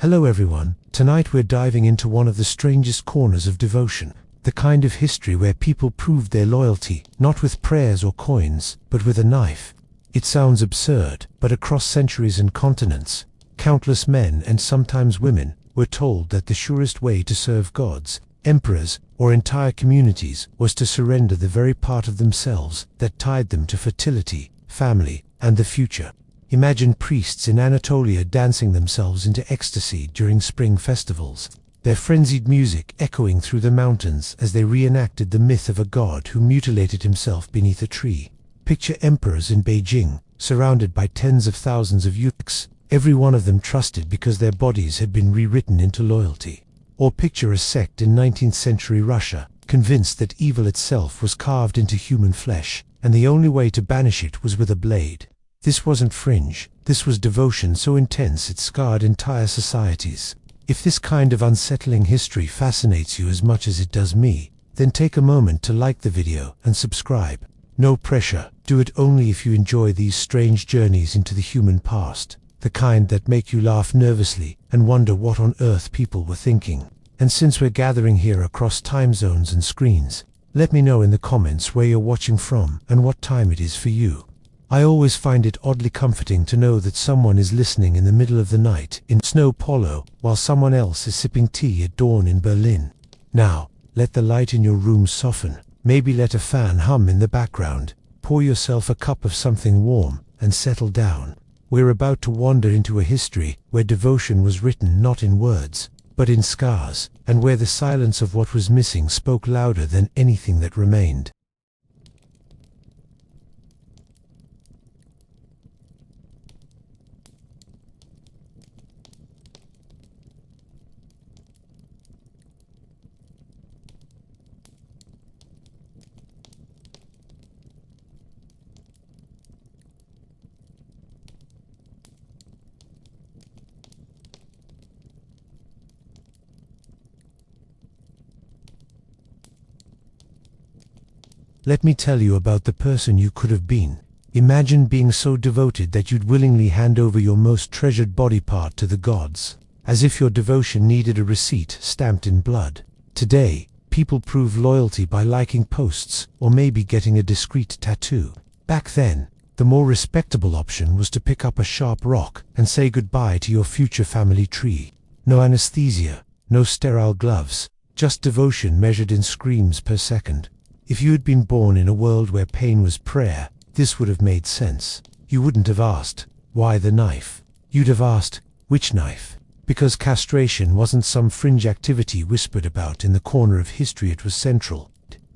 Hello everyone, tonight we're diving into one of the strangest corners of devotion, the kind of history where people proved their loyalty, not with prayers or coins, but with a knife. It sounds absurd, but across centuries and continents, countless men and sometimes women were told that the surest way to serve gods, emperors, or entire communities was to surrender the very part of themselves that tied them to fertility, family, and the future. Imagine priests in Anatolia dancing themselves into ecstasy during spring festivals, their frenzied music echoing through the mountains as they reenacted the myth of a god who mutilated himself beneath a tree. Picture emperors in Beijing, surrounded by tens of thousands of eunuchs, every one of them trusted because their bodies had been rewritten into loyalty. Or picture a sect in 19th century Russia, convinced that evil itself was carved into human flesh, and the only way to banish it was with a blade. This wasn't fringe, this was devotion so intense it scarred entire societies. If this kind of unsettling history fascinates you as much as it does me, then take a moment to like the video and subscribe. No pressure, do it only if you enjoy these strange journeys into the human past, the kind that make you laugh nervously and wonder what on earth people were thinking. And since we're gathering here across time zones and screens, let me know in the comments where you're watching from and what time it is for you. I always find it oddly comforting to know that someone is listening in the middle of the night in Sao Paulo while someone else is sipping tea at dawn in Berlin. Now, let the light in your room soften, maybe let a fan hum in the background, pour yourself a cup of something warm, and settle down. We're about to wander into a history where devotion was written not in words, but in scars, and where the silence of what was missing spoke louder than anything that remained. Let me tell you about the person you could have been. Imagine being so devoted that you'd willingly hand over your most treasured body part to the gods, as if your devotion needed a receipt stamped in blood. Today, people prove loyalty by liking posts or maybe getting a discreet tattoo. Back then, the more respectable option was to pick up a sharp rock and say goodbye to your future family tree. No anesthesia, no sterile gloves, just devotion measured in screams per second. If you had been born in a world where pain was prayer, this would have made sense. You wouldn't have asked, why the knife? You'd have asked, which knife? Because castration wasn't some fringe activity whispered about in the corner of history, it was central,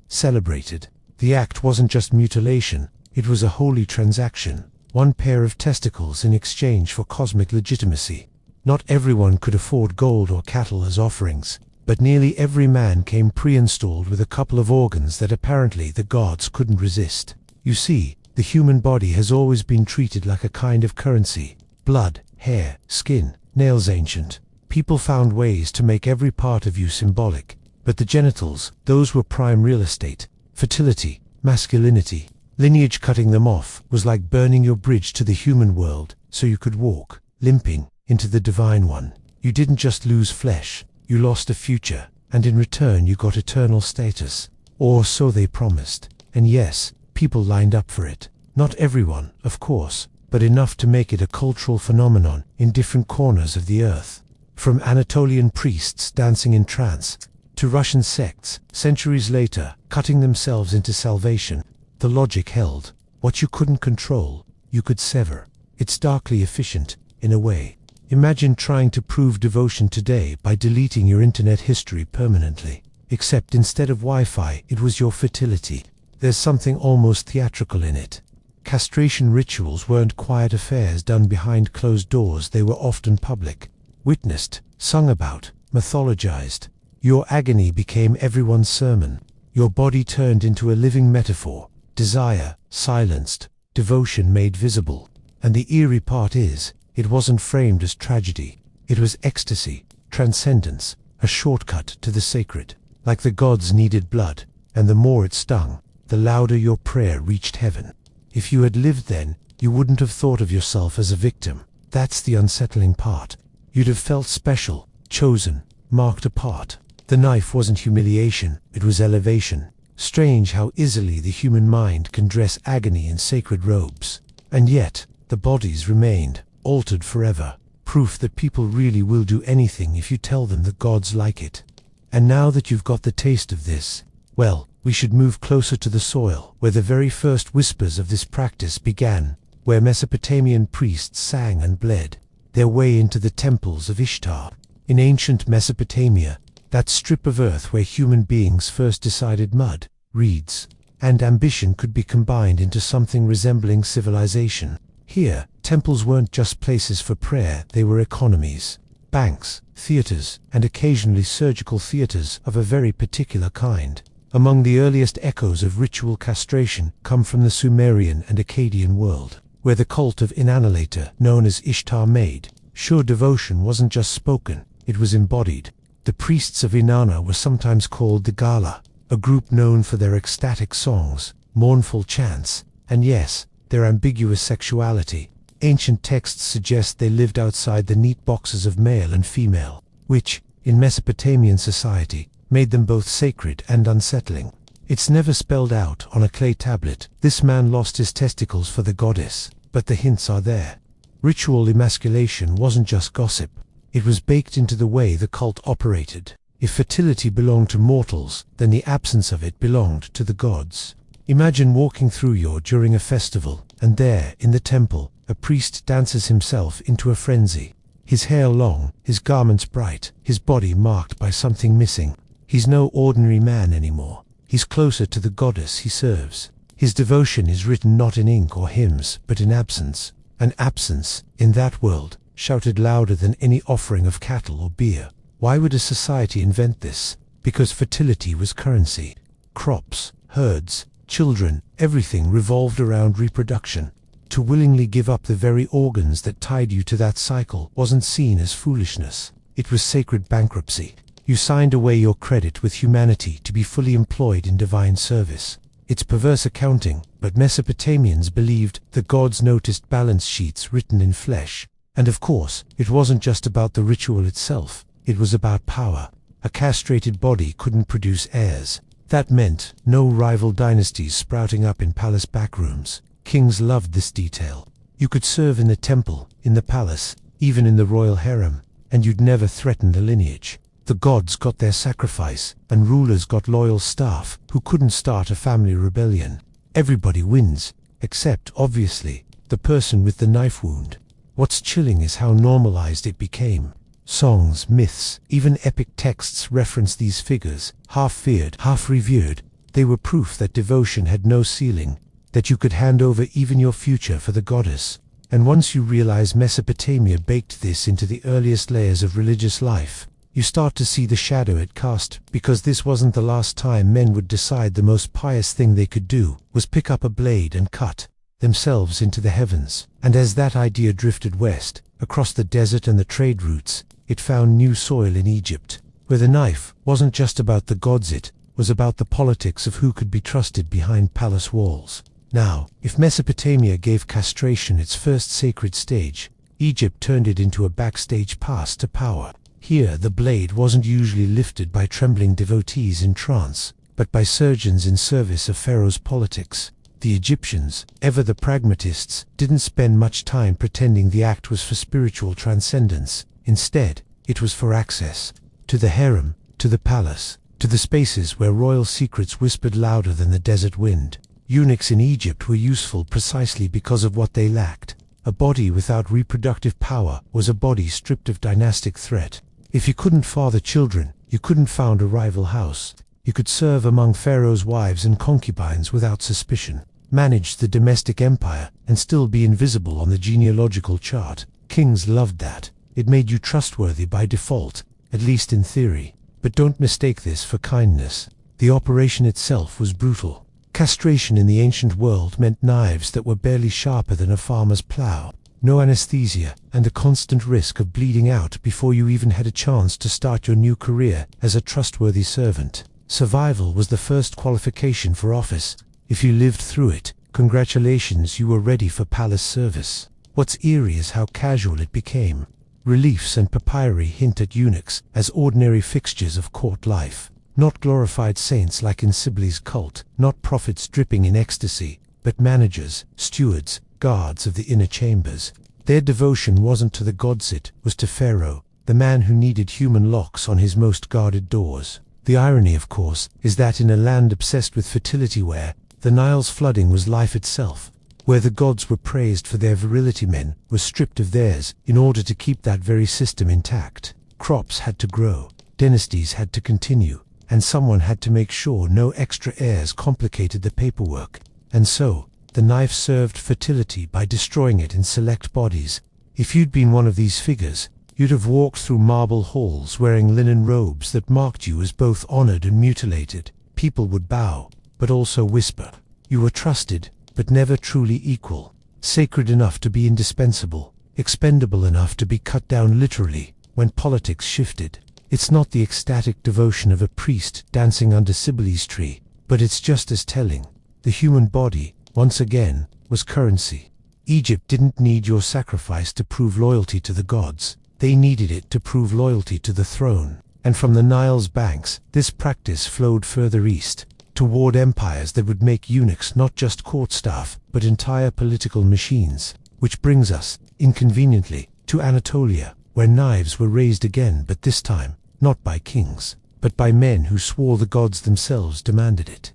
celebrated. The act wasn't just mutilation, it was a holy transaction, one pair of testicles in exchange for cosmic legitimacy. Not everyone could afford gold or cattle as offerings, but nearly every man came pre-installed with a couple of organs that apparently the gods couldn't resist. You see, the human body has always been treated like a kind of currency. Blood, hair, skin, nails. Ancient people found ways to make every part of you symbolic, but the genitals, those were prime real estate. Fertility, masculinity, lineage. Cutting them off was like burning your bridge to the human world so you could walk, limping, into the divine one. You didn't just lose flesh, you lost a future, and in return you got eternal status. Or so they promised. And yes, people lined up for it. Not everyone, of course, but enough to make it a cultural phenomenon in different corners of the earth. From Anatolian priests dancing in trance, to Russian sects, centuries later, cutting themselves into salvation, the logic held. What you couldn't control, you could sever. It's darkly efficient, in a way. Imagine trying to prove devotion today by deleting your internet history permanently. Except instead of Wi-Fi, it was your fertility. There's something almost theatrical in it. Castration rituals weren't quiet affairs done behind closed doors, they were often public. Witnessed, sung about, mythologized. Your agony became everyone's sermon. Your body turned into a living metaphor. Desire, silenced. Devotion made visible. And the eerie part is, it wasn't framed as tragedy. It was ecstasy, transcendence, a shortcut to the sacred. Like the gods needed blood, and the more it stung, the louder your prayer reached heaven. If you had lived then, you wouldn't have thought of yourself as a victim. That's the unsettling part. You'd have felt special, chosen, marked apart. The knife wasn't humiliation, it was elevation. Strange how easily the human mind can dress agony in sacred robes. And yet, the bodies remained, altered forever. Proof that people really will do anything if you tell them the gods like it. And now that you've got the taste of this, well, we should move closer to the soil, where the very first whispers of this practice began, where Mesopotamian priests sang and bled their way into the temples of Ishtar. In ancient Mesopotamia, that strip of earth where human beings first decided mud, reeds, and ambition could be combined into something resembling civilization. Here, temples weren't just places for prayer, they were economies, banks, theaters, and occasionally surgical theaters of a very particular kind. Among the earliest echoes of ritual castration come from the Sumerian and Akkadian world, where the cult of Inannator, known as Ishtar, made sure devotion wasn't just spoken, it was embodied. The priests of Inanna were sometimes called the Gala, a group known for their ecstatic songs, mournful chants, and yes, their ambiguous sexuality. Ancient texts suggest they lived outside the neat boxes of male and female, which, in Mesopotamian society, made them both sacred and unsettling. It's never spelled out on a clay tablet, "This man lost his testicles for the goddess," but the hints are there. Ritual emasculation wasn't just gossip. It was baked into the way the cult operated. If fertility belonged to mortals, then the absence of it belonged to the gods. Imagine walking through during a festival, and there, in the temple, a priest dances himself into a frenzy. His hair long, his garments bright, his body marked by something missing. He's no ordinary man anymore. He's closer to the goddess he serves. His devotion is written not in ink or hymns, but in absence. And absence, in that world, shouted louder than any offering of cattle or beer. Why would a society invent this? Because fertility was currency. Crops, herds, children, everything revolved around reproduction. To willingly give up the very organs that tied you to that cycle wasn't seen as foolishness. It was sacred bankruptcy. You signed away your credit with humanity to be fully employed in divine service. It's perverse accounting, but Mesopotamians believed the gods noticed balance sheets written in flesh. And of course, it wasn't just about the ritual itself, it was about power. A castrated body couldn't produce heirs. That meant no rival dynasties sprouting up in palace backrooms. Kings loved this detail. You could serve in the temple, in the palace, even in the royal harem, and you'd never threaten the lineage. The gods got their sacrifice, and rulers got loyal staff who couldn't start a family rebellion. Everybody wins, except, obviously, the person with the knife wound. What's chilling is how normalized it became. Songs, myths, even epic texts reference these figures, half feared, half revered. They were proof that devotion had no ceiling, that you could hand over even your future for the goddess. And once you realize Mesopotamia baked this into the earliest layers of religious life, you start to see the shadow it cast, because this wasn't the last time men would decide the most pious thing they could do was pick up a blade and cut themselves into the heavens. And as that idea drifted west, across the desert and the trade routes, it found new soil in Egypt, where the knife wasn't just about the gods, it was about the politics of who could be trusted behind palace walls. Now, if Mesopotamia gave castration its first sacred stage, Egypt turned it into a backstage pass to power. Here, the blade wasn't usually lifted by trembling devotees in trance, but by surgeons in service of Pharaoh's politics. The Egyptians, ever the pragmatists, didn't spend much time pretending the act was for spiritual transcendence. Instead, it was for access to the harem, to the palace, to the spaces where royal secrets whispered louder than the desert wind. Eunuchs in Egypt were useful precisely because of what they lacked. A body without reproductive power was a body stripped of dynastic threat. If you couldn't father children, you couldn't found a rival house. You could serve among Pharaoh's wives and concubines without suspicion, manage the domestic empire, and still be invisible on the genealogical chart. Kings loved that. It made you trustworthy by default, at least in theory. But don't mistake this for kindness. The operation itself was brutal. Castration in the ancient world meant knives that were barely sharper than a farmer's plow, no anesthesia, and a constant risk of bleeding out before you even had a chance to start your new career as a trustworthy servant. Survival was the first qualification for office. If you lived through it, congratulations, you were ready for palace service. What's eerie is how casual it became. reliefs and papyri hint at eunuchs as ordinary fixtures of court life, not glorified saints like in Sibley's cult, not prophets dripping in ecstasy, but managers, stewards, guards of the inner chambers. Their devotion wasn't to the gods, it was to Pharaoh, the man who needed human locks on his most guarded doors. The irony, of course, is that in a land obsessed with fertility where the Nile's flooding was life itself, where the gods were praised for their virility, men were stripped of theirs in order to keep that very system intact. Crops had to grow, dynasties had to continue, and someone had to make sure no extra heirs complicated the paperwork. And so, the knife served fertility by destroying it in select bodies. If you'd been one of these figures, you'd have walked through marble halls wearing linen robes that marked you as both honored and mutilated. People would bow, but also whisper. You were trusted, but never truly equal. Sacred enough to be indispensable, expendable enough to be cut down literally when politics shifted. It's not the ecstatic devotion of a priest dancing under Sibley's tree, but it's just as telling. The human body, once again, was currency. Egypt didn't need your sacrifice to prove loyalty to the gods. They needed it to prove loyalty to the throne. And from the Nile's banks, this practice flowed further east, toward empires that would make eunuchs not just court staff, but entire political machines. Which brings us, inconveniently, to Anatolia, where knives were raised again, but this time, not by kings, but by men who swore the gods themselves demanded it.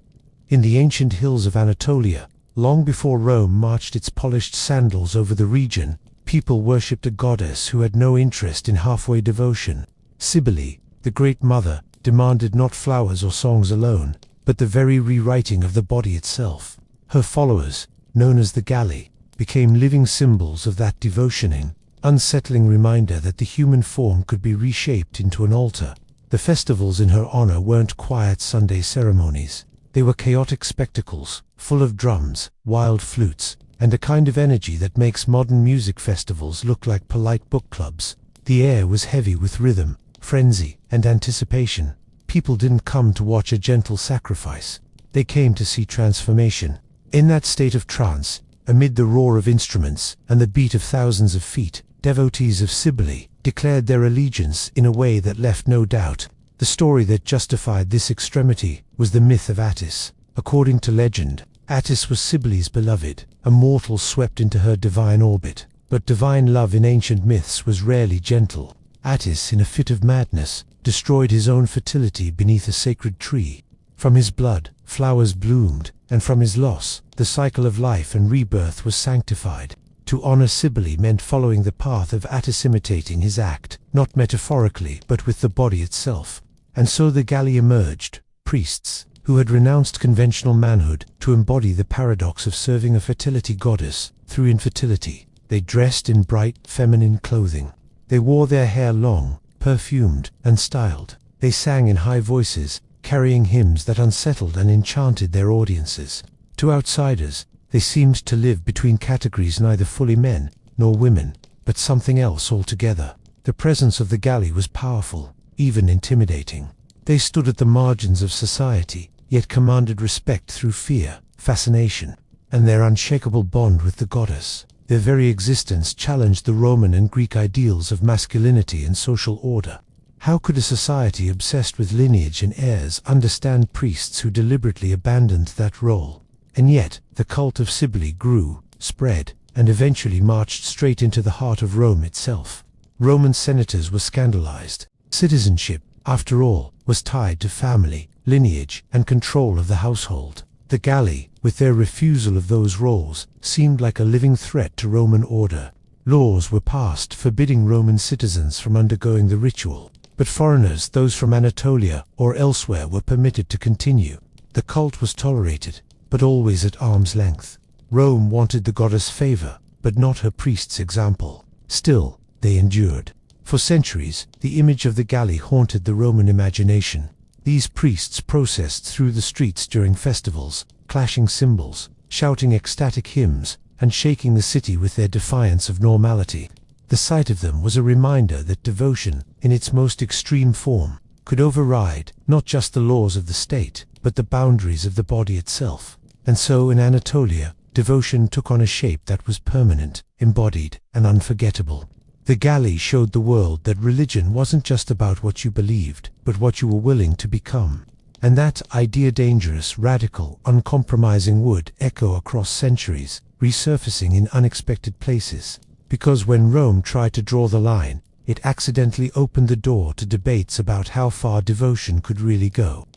In the ancient hills of Anatolia, long before Rome marched its polished sandals over the region, people worshipped a goddess who had no interest in halfway devotion. Cybele, the Great Mother, demanded not flowers or songs alone, but the very rewriting of the body itself. Her followers, known as the Galli, became living symbols of that devotioning, unsettling reminder that the human form could be reshaped into an altar. The festivals in her honor weren't quiet Sunday ceremonies. They were chaotic spectacles, full of drums, wild flutes, and a kind of energy that makes modern music festivals look like polite book clubs. The air was heavy with rhythm, frenzy, and anticipation. People didn't come to watch a gentle sacrifice. They came to see transformation. In that state of trance, amid the roar of instruments and the beat of thousands of feet, devotees of Cybele declared their allegiance in a way that left no doubt. The story that justified this extremity was the myth of Attis. According to legend, Attis was Cybele's beloved, a mortal swept into her divine orbit. But divine love in ancient myths was rarely gentle. Attis, in a fit of madness, destroyed his own fertility beneath a sacred tree. From his blood, flowers bloomed, and from his loss, the cycle of life and rebirth was sanctified. To honor Cybele meant following the path of Attis, imitating his act, not metaphorically, but with the body itself. And so the Galli emerged, priests, who had renounced conventional manhood to embody the paradox of serving a fertility goddess through infertility. They dressed in bright, feminine clothing. They wore their hair long, perfumed, and styled. They sang in high voices, carrying hymns that unsettled and enchanted their audiences. To outsiders, they seemed to live between categories, neither fully men nor women, but something else altogether. The presence of the Galli was powerful, even intimidating. They stood at the margins of society, yet commanded respect through fear, fascination, and their unshakable bond with the goddess. Their very existence challenged the Roman and Greek ideals of masculinity and social order. How could a society obsessed with lineage and heirs understand priests who deliberately abandoned that role? And yet, the cult of Cybele grew, spread, and eventually marched straight into the heart of Rome itself. Roman senators were scandalized. Citizenship, after all, was tied to family, lineage, and control of the household. The Galli, with their refusal of those roles, seemed like a living threat to Roman order. Laws were passed forbidding Roman citizens from undergoing the ritual, but foreigners, those from Anatolia or elsewhere, were permitted to continue. The cult was tolerated, but always at arm's length. Rome wanted the goddess' favor, but not her priest's example. Still, they endured. For centuries, the image of the Galli haunted the Roman imagination. These priests processed through the streets during festivals, clashing cymbals, shouting ecstatic hymns, and shaking the city with their defiance of normality. The sight of them was a reminder that devotion, in its most extreme form, could override not just the laws of the state, but the boundaries of the body itself. And so in Anatolia, devotion took on a shape that was permanent, embodied, and unforgettable. The galley showed the world that religion wasn't just about what you believed, but what you were willing to become. And that idea, dangerous, radical, uncompromising, would echo across centuries, resurfacing in unexpected places. Because when Rome tried to draw the line, it accidentally opened the door to debates about how far devotion could really go.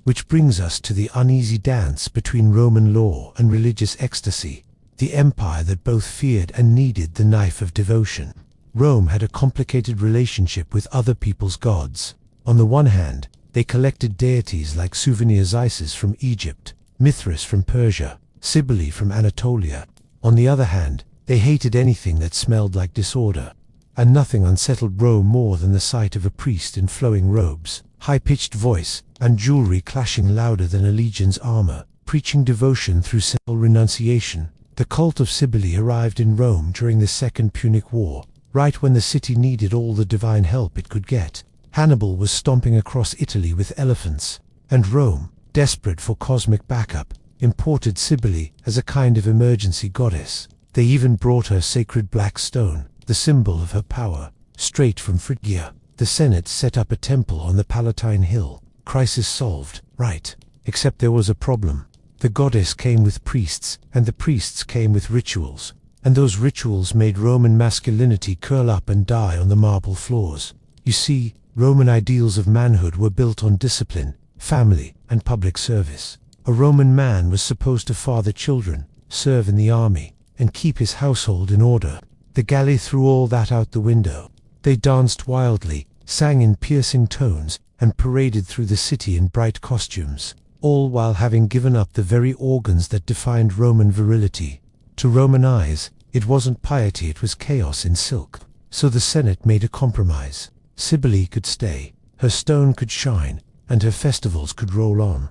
Which brings us to the uneasy dance between Roman law and religious ecstasy, the empire that both feared and needed the knife of devotion. Rome had a complicated relationship with other people's gods. On the one hand, they collected deities like souvenirs, Isis from Egypt, Mithras from Persia, Cybele from Anatolia. On the other hand, they hated anything that smelled like disorder. And nothing unsettled Rome more than the sight of a priest in flowing robes, high-pitched voice, and jewelry clashing louder than a legion's armor, preaching devotion through simple renunciation. The cult of Cybele arrived in Rome during the Second Punic War, right when the city needed all the divine help it could get. Hannibal was stomping across Italy with elephants, and Rome, desperate for cosmic backup, imported Cybele as a kind of emergency goddess. They even brought her sacred black stone, the symbol of her power, straight from Phrygia. The Senate set up a temple on the Palatine Hill. Crisis solved, right? Except there was a problem. The goddess came with priests, and the priests came with rituals. And those rituals made Roman masculinity curl up and die on the marble floors. You see, Roman ideals of manhood were built on discipline, family, and public service. A Roman man was supposed to father children, serve in the army, and keep his household in order. The galley threw all that out the window. They danced wildly, sang in piercing tones, and paraded through the city in bright costumes, all while having given up the very organs that defined Roman virility. To Roman eyes, it wasn't piety, it was chaos in silk. So the Senate made a compromise. Cybele could stay, her stone could shine, and her festivals could roll on.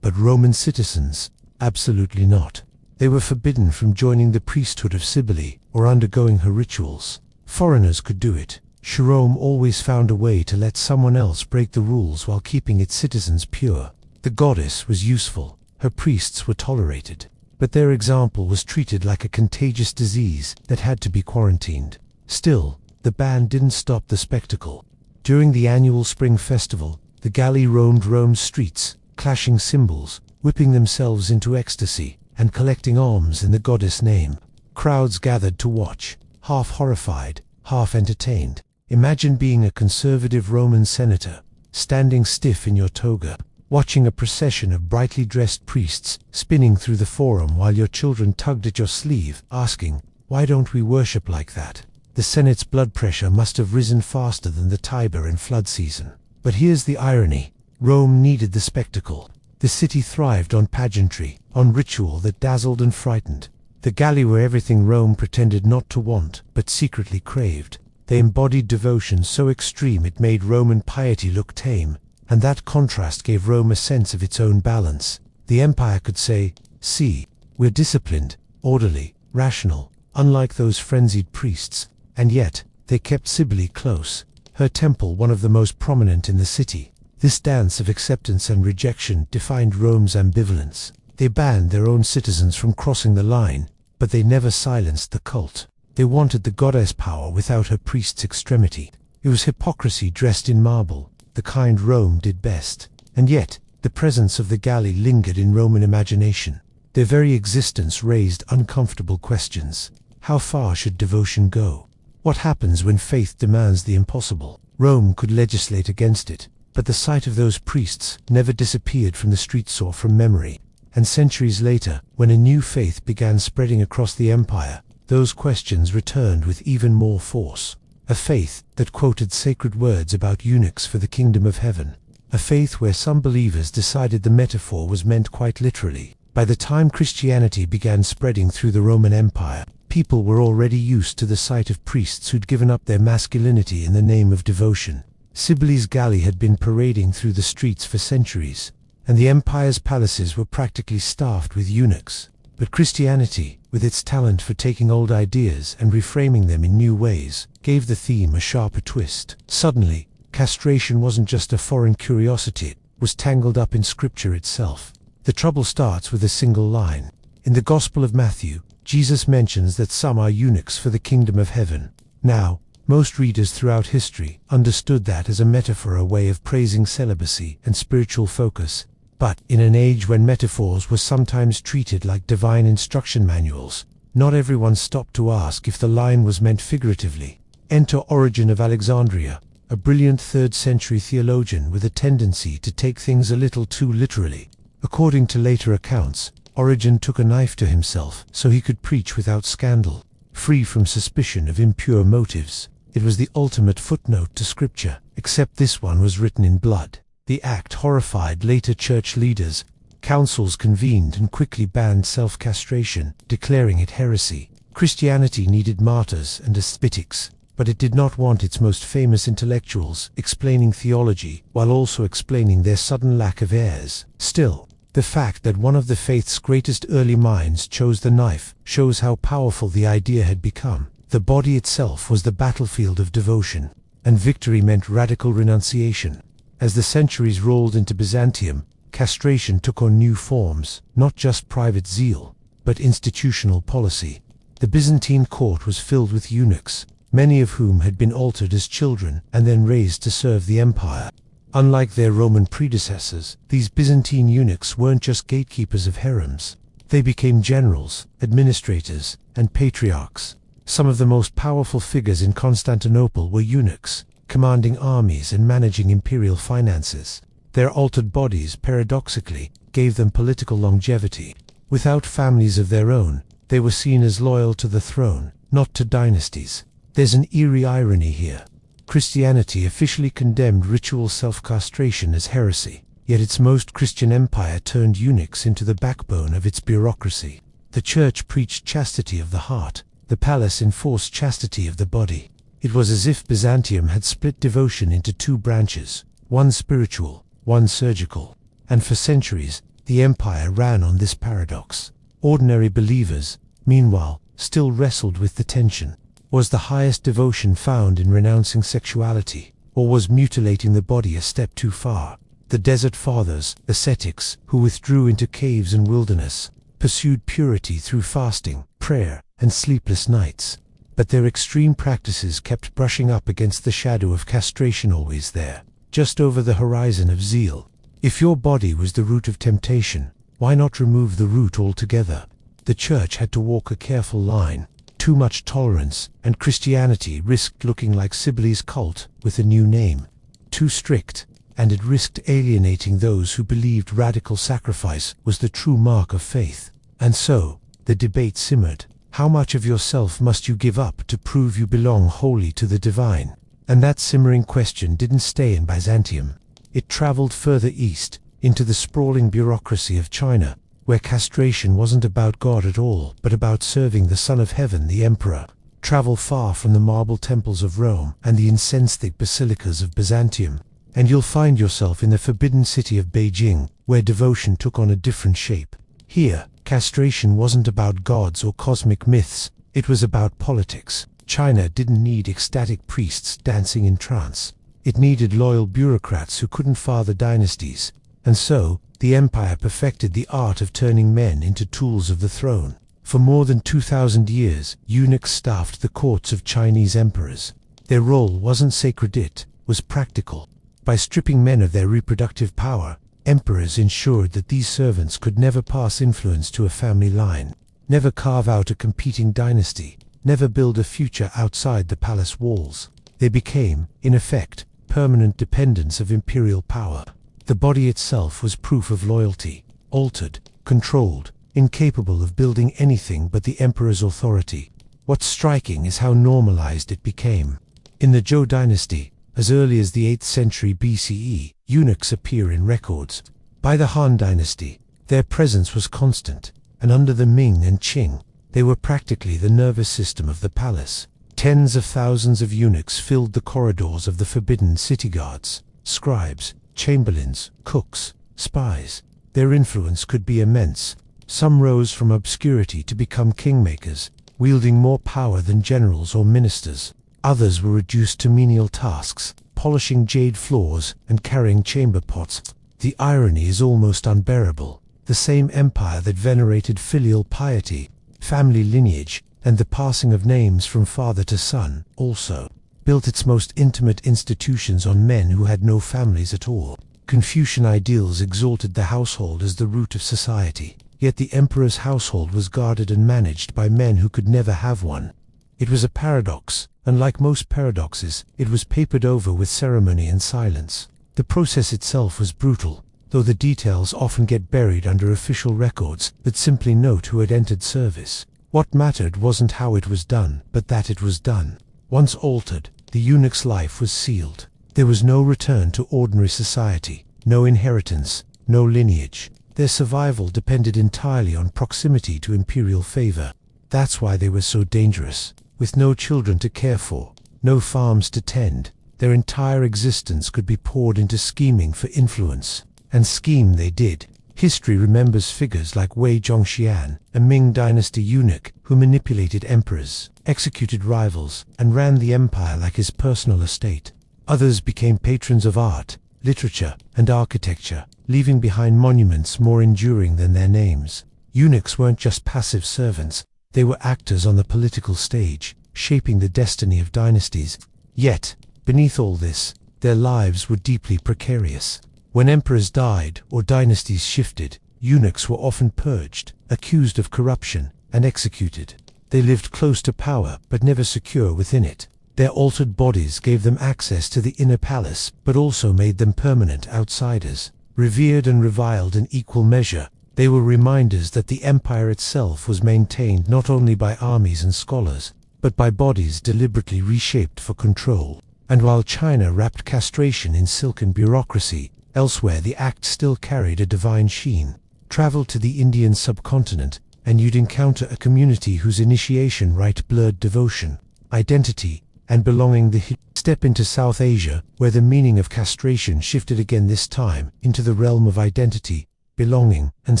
But Roman citizens, absolutely not. They were forbidden from joining the priesthood of Cybele or undergoing her rituals. Foreigners could do it. Rome always found a way to let someone else break the rules while keeping its citizens pure. The goddess was useful, her priests were tolerated, but their example was treated like a contagious disease that had to be quarantined. Still, the ban didn't stop the spectacle. During the annual spring festival, the galley roamed Rome's streets, clashing cymbals, whipping themselves into ecstasy, and collecting alms in the goddess' name. Crowds gathered to watch, half horrified, half entertained. Imagine being a conservative Roman senator, standing stiff in your toga, watching a procession of brightly dressed priests spinning through the forum while your children tugged at your sleeve, asking, "Why don't we worship like that?" The Senate's blood pressure must have risen faster than the Tiber in flood season. But here's the irony. Rome needed the spectacle. The city thrived on pageantry, on ritual that dazzled and frightened. The galley were everything Rome pretended not to want, but secretly craved. They embodied devotion so extreme it made Roman piety look tame, and that contrast gave Rome a sense of its own balance. The empire could say, "See, we're disciplined, orderly, rational, unlike those frenzied priests." And yet, they kept Cybele close, her temple one of the most prominent in the city. This dance of acceptance and rejection defined Rome's ambivalence. They banned their own citizens from crossing the line, but they never silenced the cult. They wanted the goddess power without her priest's extremity. It was hypocrisy dressed in marble, the kind Rome did best. And yet, the presence of the galley lingered in Roman imagination. Their very existence raised uncomfortable questions. How far should devotion go? What happens when faith demands the impossible? Rome could legislate against it, but the sight of those priests never disappeared from the streets or from memory. And centuries later, when a new faith began spreading across the empire, those questions returned with even more force. A faith that quoted sacred words about eunuchs for the kingdom of heaven. A faith where some believers decided the metaphor was meant quite literally. By the time Christianity began spreading through the Roman Empire, people were already used to the sight of priests who'd given up their masculinity in the name of devotion. Cybele's galley had been parading through the streets for centuries, and the empire's palaces were practically staffed with eunuchs. But Christianity, with its talent for taking old ideas and reframing them in new ways, gave the theme a sharper twist. Suddenly, castration wasn't just a foreign curiosity, it was tangled up in Scripture itself. The trouble starts with a single line. In the Gospel of Matthew, Jesus mentions that some are eunuchs for the kingdom of heaven. Now, Most readers throughout history understood that as a metaphor, a way of praising celibacy and spiritual focus. But, in an age when metaphors were sometimes treated like divine instruction manuals, not everyone stopped to ask if the line was meant figuratively. Enter Origen of Alexandria, a brilliant 3rd century theologian with a tendency to take things a little too literally. According to later accounts, Origen took a knife to himself so he could preach without scandal, free from suspicion of impure motives. It was the ultimate footnote to scripture, except this one was written in blood. The act horrified later church leaders. Councils convened and quickly banned self-castration, declaring it heresy. Christianity needed martyrs and ascetics, but it did not want its most famous intellectuals explaining theology while also explaining their sudden lack of heirs. Still, the fact that one of the faith's greatest early minds chose the knife shows how powerful the idea had become. The body itself was the battlefield of devotion, and victory meant radical renunciation. As the centuries rolled into Byzantium, castration took on new forms, not just private zeal, but institutional policy. The Byzantine court was filled with eunuchs, many of whom had been altered as children and then raised to serve the empire. Unlike their Roman predecessors, these Byzantine eunuchs weren't just gatekeepers of harems. They became generals, administrators, and patriarchs. Some of the most powerful figures in Constantinople were eunuchs, commanding armies and managing imperial finances. Their altered bodies, paradoxically, gave them political longevity. Without families of their own, they were seen as loyal to the throne, not to dynasties. There's an eerie irony here. Christianity officially condemned ritual self-castration as heresy, yet its most Christian empire turned eunuchs into the backbone of its bureaucracy. The church preached chastity of the heart, the palace enforced chastity of the body. It was as if Byzantium had split devotion into two branches, one spiritual, one surgical. And for centuries, the empire ran on this paradox. Ordinary believers, meanwhile, still wrestled with the tension. Was the highest devotion found in renouncing sexuality, or was mutilating the body a step too far? The Desert Fathers, ascetics, who withdrew into caves and wilderness, pursued purity through fasting, prayer, and sleepless nights. But their extreme practices kept brushing up against the shadow of castration, always there, just over the horizon of zeal. If your body was the root of temptation, why not remove the root altogether? The church had to walk a careful line. Too much tolerance, and Christianity risked looking like Sibley's cult with a new name. Too strict, and it risked alienating those who believed radical sacrifice was the true mark of faith. And so, the debate simmered. How much of yourself must you give up to prove you belong wholly to the divine? And that simmering question didn't stay in Byzantium. It traveled further east, into the sprawling bureaucracy of China, where castration wasn't about God at all, but about serving the Son of Heaven, the Emperor. Travel far from the marble temples of Rome and the incense-thick basilicas of Byzantium, and you'll find yourself in the forbidden city of Beijing, where devotion took on a different shape. Here, castration wasn't about gods or cosmic myths, it was about politics. China didn't need ecstatic priests dancing in trance. It needed loyal bureaucrats who couldn't father dynasties. And so, the empire perfected the art of turning men into tools of the throne. For more than 2,000 years, eunuchs staffed the courts of Chinese emperors. Their role wasn't sacred, it was practical. By stripping men of their reproductive power, emperors ensured that these servants could never pass influence to a family line, never carve out a competing dynasty, never build a future outside the palace walls. They became, in effect, permanent dependents of imperial power. The body itself was proof of loyalty, altered, controlled, incapable of building anything but the emperor's authority. What's striking is how normalized it became. In the Zhou dynasty, as early as the 8th century BCE, eunuchs appear in records. By the Han dynasty, their presence was constant, and under the Ming and Qing, they were practically the nervous system of the palace. Tens of thousands of eunuchs filled the corridors of the forbidden city guards, scribes, chamberlains, cooks, spies. Their influence could be immense. Some rose from obscurity to become kingmakers, wielding more power than generals or ministers. Others were reduced to menial tasks, polishing jade floors and carrying chamber pots. The irony is almost unbearable. The same empire that venerated filial piety, family lineage, and the passing of names from father to son, also built its most intimate institutions on men who had no families at all. Confucian ideals exalted the household as the root of society, yet the emperor's household was guarded and managed by men who could never have one. It was a paradox, and like most paradoxes, it was papered over with ceremony and silence. The process itself was brutal, though the details often get buried under official records that simply note who had entered service. What mattered wasn't how it was done, but that it was done. Once altered, the eunuch's life was sealed. There was no return to ordinary society, no inheritance, no lineage. Their survival depended entirely on proximity to imperial favor. That's why they were so dangerous. With no children to care for, no farms to tend, their entire existence could be poured into scheming for influence. And scheme they did. History remembers figures like Wei Zhongxian, a Ming dynasty eunuch who manipulated emperors, executed rivals, and ran the empire like his personal estate. Others became patrons of art, literature, and architecture, leaving behind monuments more enduring than their names. Eunuchs weren't just passive servants, they were actors on the political stage, shaping the destiny of dynasties. Yet, beneath all this, their lives were deeply precarious. When emperors died or dynasties shifted, eunuchs were often purged, accused of corruption, and executed. They lived close to power but never secure within it. Their altered bodies gave them access to the inner palace but also made them permanent outsiders. Revered and reviled in equal measure, they were reminders that the empire itself was maintained not only by armies and scholars, but by bodies deliberately reshaped for control. And while China wrapped castration in silken bureaucracy, elsewhere the act still carried a divine sheen. Travel to the Indian subcontinent, and you'd encounter a community whose initiation rite blurred devotion, identity, and belonging. Step into South Asia, where the meaning of castration shifted again, this time into the realm of identity, belonging, and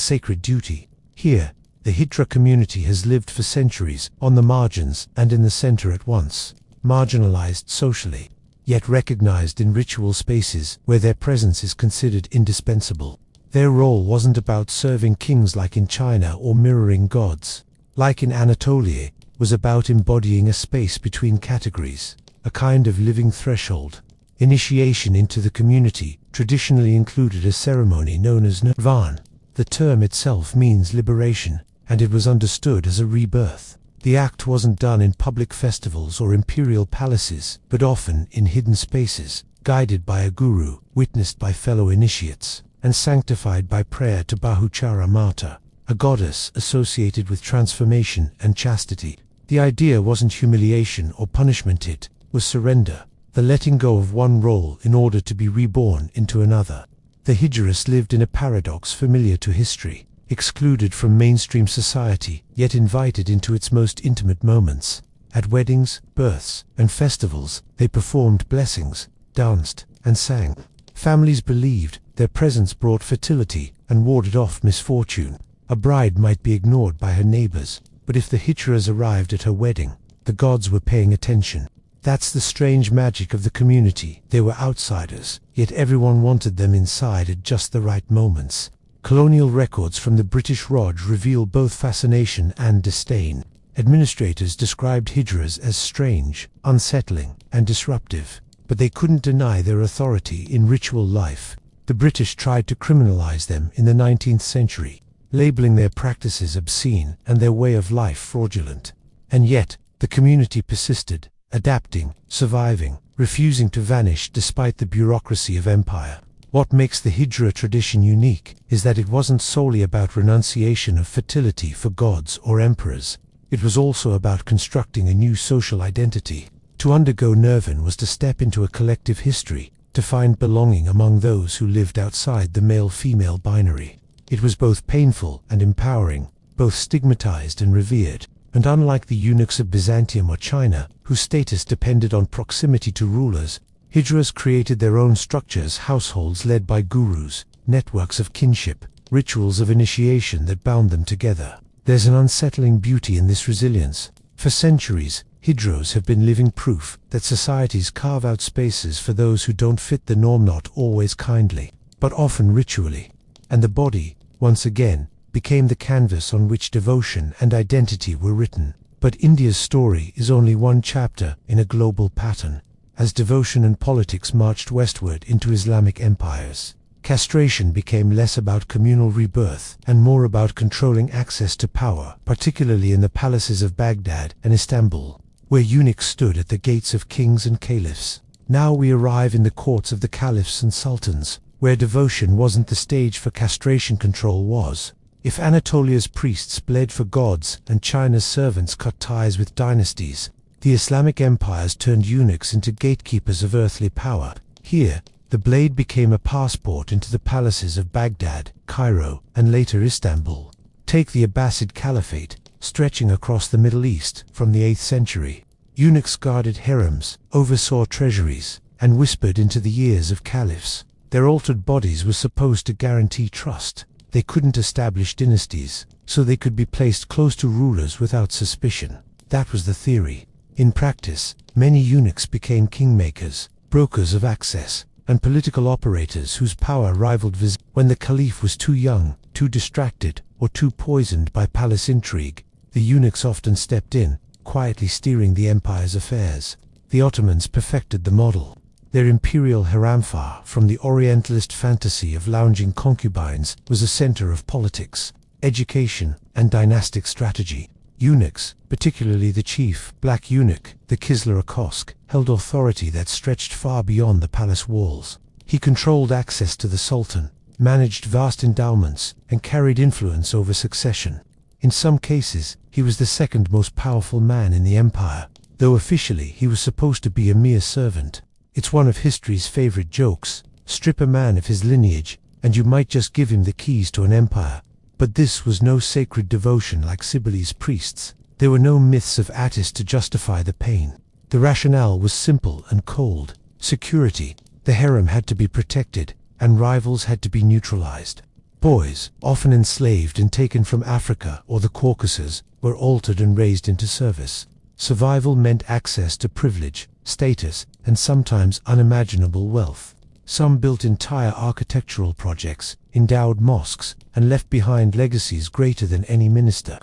sacred duty. Here, the Hijra community has lived for centuries, on the margins and in the center at once, marginalized socially, yet recognized in ritual spaces where their presence is considered indispensable. Their role wasn't about serving kings like in China or mirroring gods, like in Anatolia, was about embodying a space between categories, a kind of living threshold. Initiation into the community traditionally included a ceremony known as nirvana. The term itself means liberation, and it was understood as a rebirth. The act wasn't done in public festivals or imperial palaces, but often in hidden spaces, guided by a guru, witnessed by fellow initiates, and sanctified by prayer to Bahuchara Mata, a goddess associated with transformation and chastity. The idea wasn't humiliation or punishment, it was surrender, the letting go of one role in order to be reborn into another. The Hijras lived in a paradox familiar to history, excluded from mainstream society, yet invited into its most intimate moments. At weddings, births, and festivals, they performed blessings, danced, and sang. Families believed their presence brought fertility and warded off misfortune. A bride might be ignored by her neighbors, but if the Hijras arrived at her wedding, the gods were paying attention. That's the strange magic of the community. They were outsiders, yet everyone wanted them inside at just the right moments. Colonial records from the British Raj reveal both fascination and disdain. Administrators described Hijras as strange, unsettling, and disruptive, but they couldn't deny their authority in ritual life. The British tried to criminalize them in the 19th century, labeling their practices obscene and their way of life fraudulent. And yet, the community persisted, adapting, surviving, refusing to vanish despite the bureaucracy of empire. What makes the Hijra tradition unique is that it wasn't solely about renunciation of fertility for gods or emperors. It was also about constructing a new social identity. To undergo nirvana was to step into a collective history, to find belonging among those who lived outside the male-female binary. It was both painful and empowering, both stigmatized and revered. And unlike the eunuchs of Byzantium or China, whose status depended on proximity to rulers, Hijras created their own structures, households led by gurus, networks of kinship, rituals of initiation that bound them together. There's an unsettling beauty in this resilience. For centuries, Hijras have been living proof that societies carve out spaces for those who don't fit the norm, not always kindly, but often ritually. And the body, once again, became the canvas on which devotion and identity were written. But India's story is only one chapter in a global pattern. as devotion and politics marched westward into Islamic empires. Castration became less about communal rebirth and more about controlling access to power, particularly in the palaces of Baghdad and Istanbul, where eunuchs stood at the gates of kings and caliphs. Now we arrive in the courts of the caliphs and sultans, where devotion wasn't the stage for castration, control was. If Anatolia's priests bled for gods and China's servants cut ties with dynasties, the Islamic empires turned eunuchs into gatekeepers of earthly power. Here, the blade became a passport into the palaces of Baghdad, Cairo, and later Istanbul. Take the Abbasid Caliphate, stretching across the Middle East from the 8th century. Eunuchs guarded harems, oversaw treasuries, and whispered into the ears of caliphs. Their altered bodies were supposed to guarantee trust. They couldn't establish dynasties, so they could be placed close to rulers without suspicion. That was the theory. In practice, many eunuchs became kingmakers, brokers of access, and political operators whose power rivaled when the caliph was too young, too distracted, or too poisoned by palace intrigue. The eunuchs often stepped in, quietly steering the empire's affairs. The Ottomans perfected the model. Their imperial haramfar, from the Orientalist fantasy of lounging concubines, was a center of politics, education, and dynastic strategy. Eunuchs, particularly the chief black eunuch, the Kisler-Kosk, held authority that stretched far beyond the palace walls. He controlled access to the sultan, managed vast endowments, and carried influence over succession. In some cases, he was the second most powerful man in the empire, though officially he was supposed to be a mere servant. It's one of history's favorite jokes: strip a man of his lineage, and you might just give him the keys to an empire. But this was no sacred devotion like Cybele's priests. There were no myths of Attis to justify the pain. The rationale was simple and cold. Security. The harem had to be protected, and rivals had to be neutralized. Boys, often enslaved and taken from Africa or the Caucasus, were altered and raised into service. Survival meant access to privilege, status, and sometimes unimaginable wealth. Some built entire architectural projects, endowed mosques, and left behind legacies greater than any minister.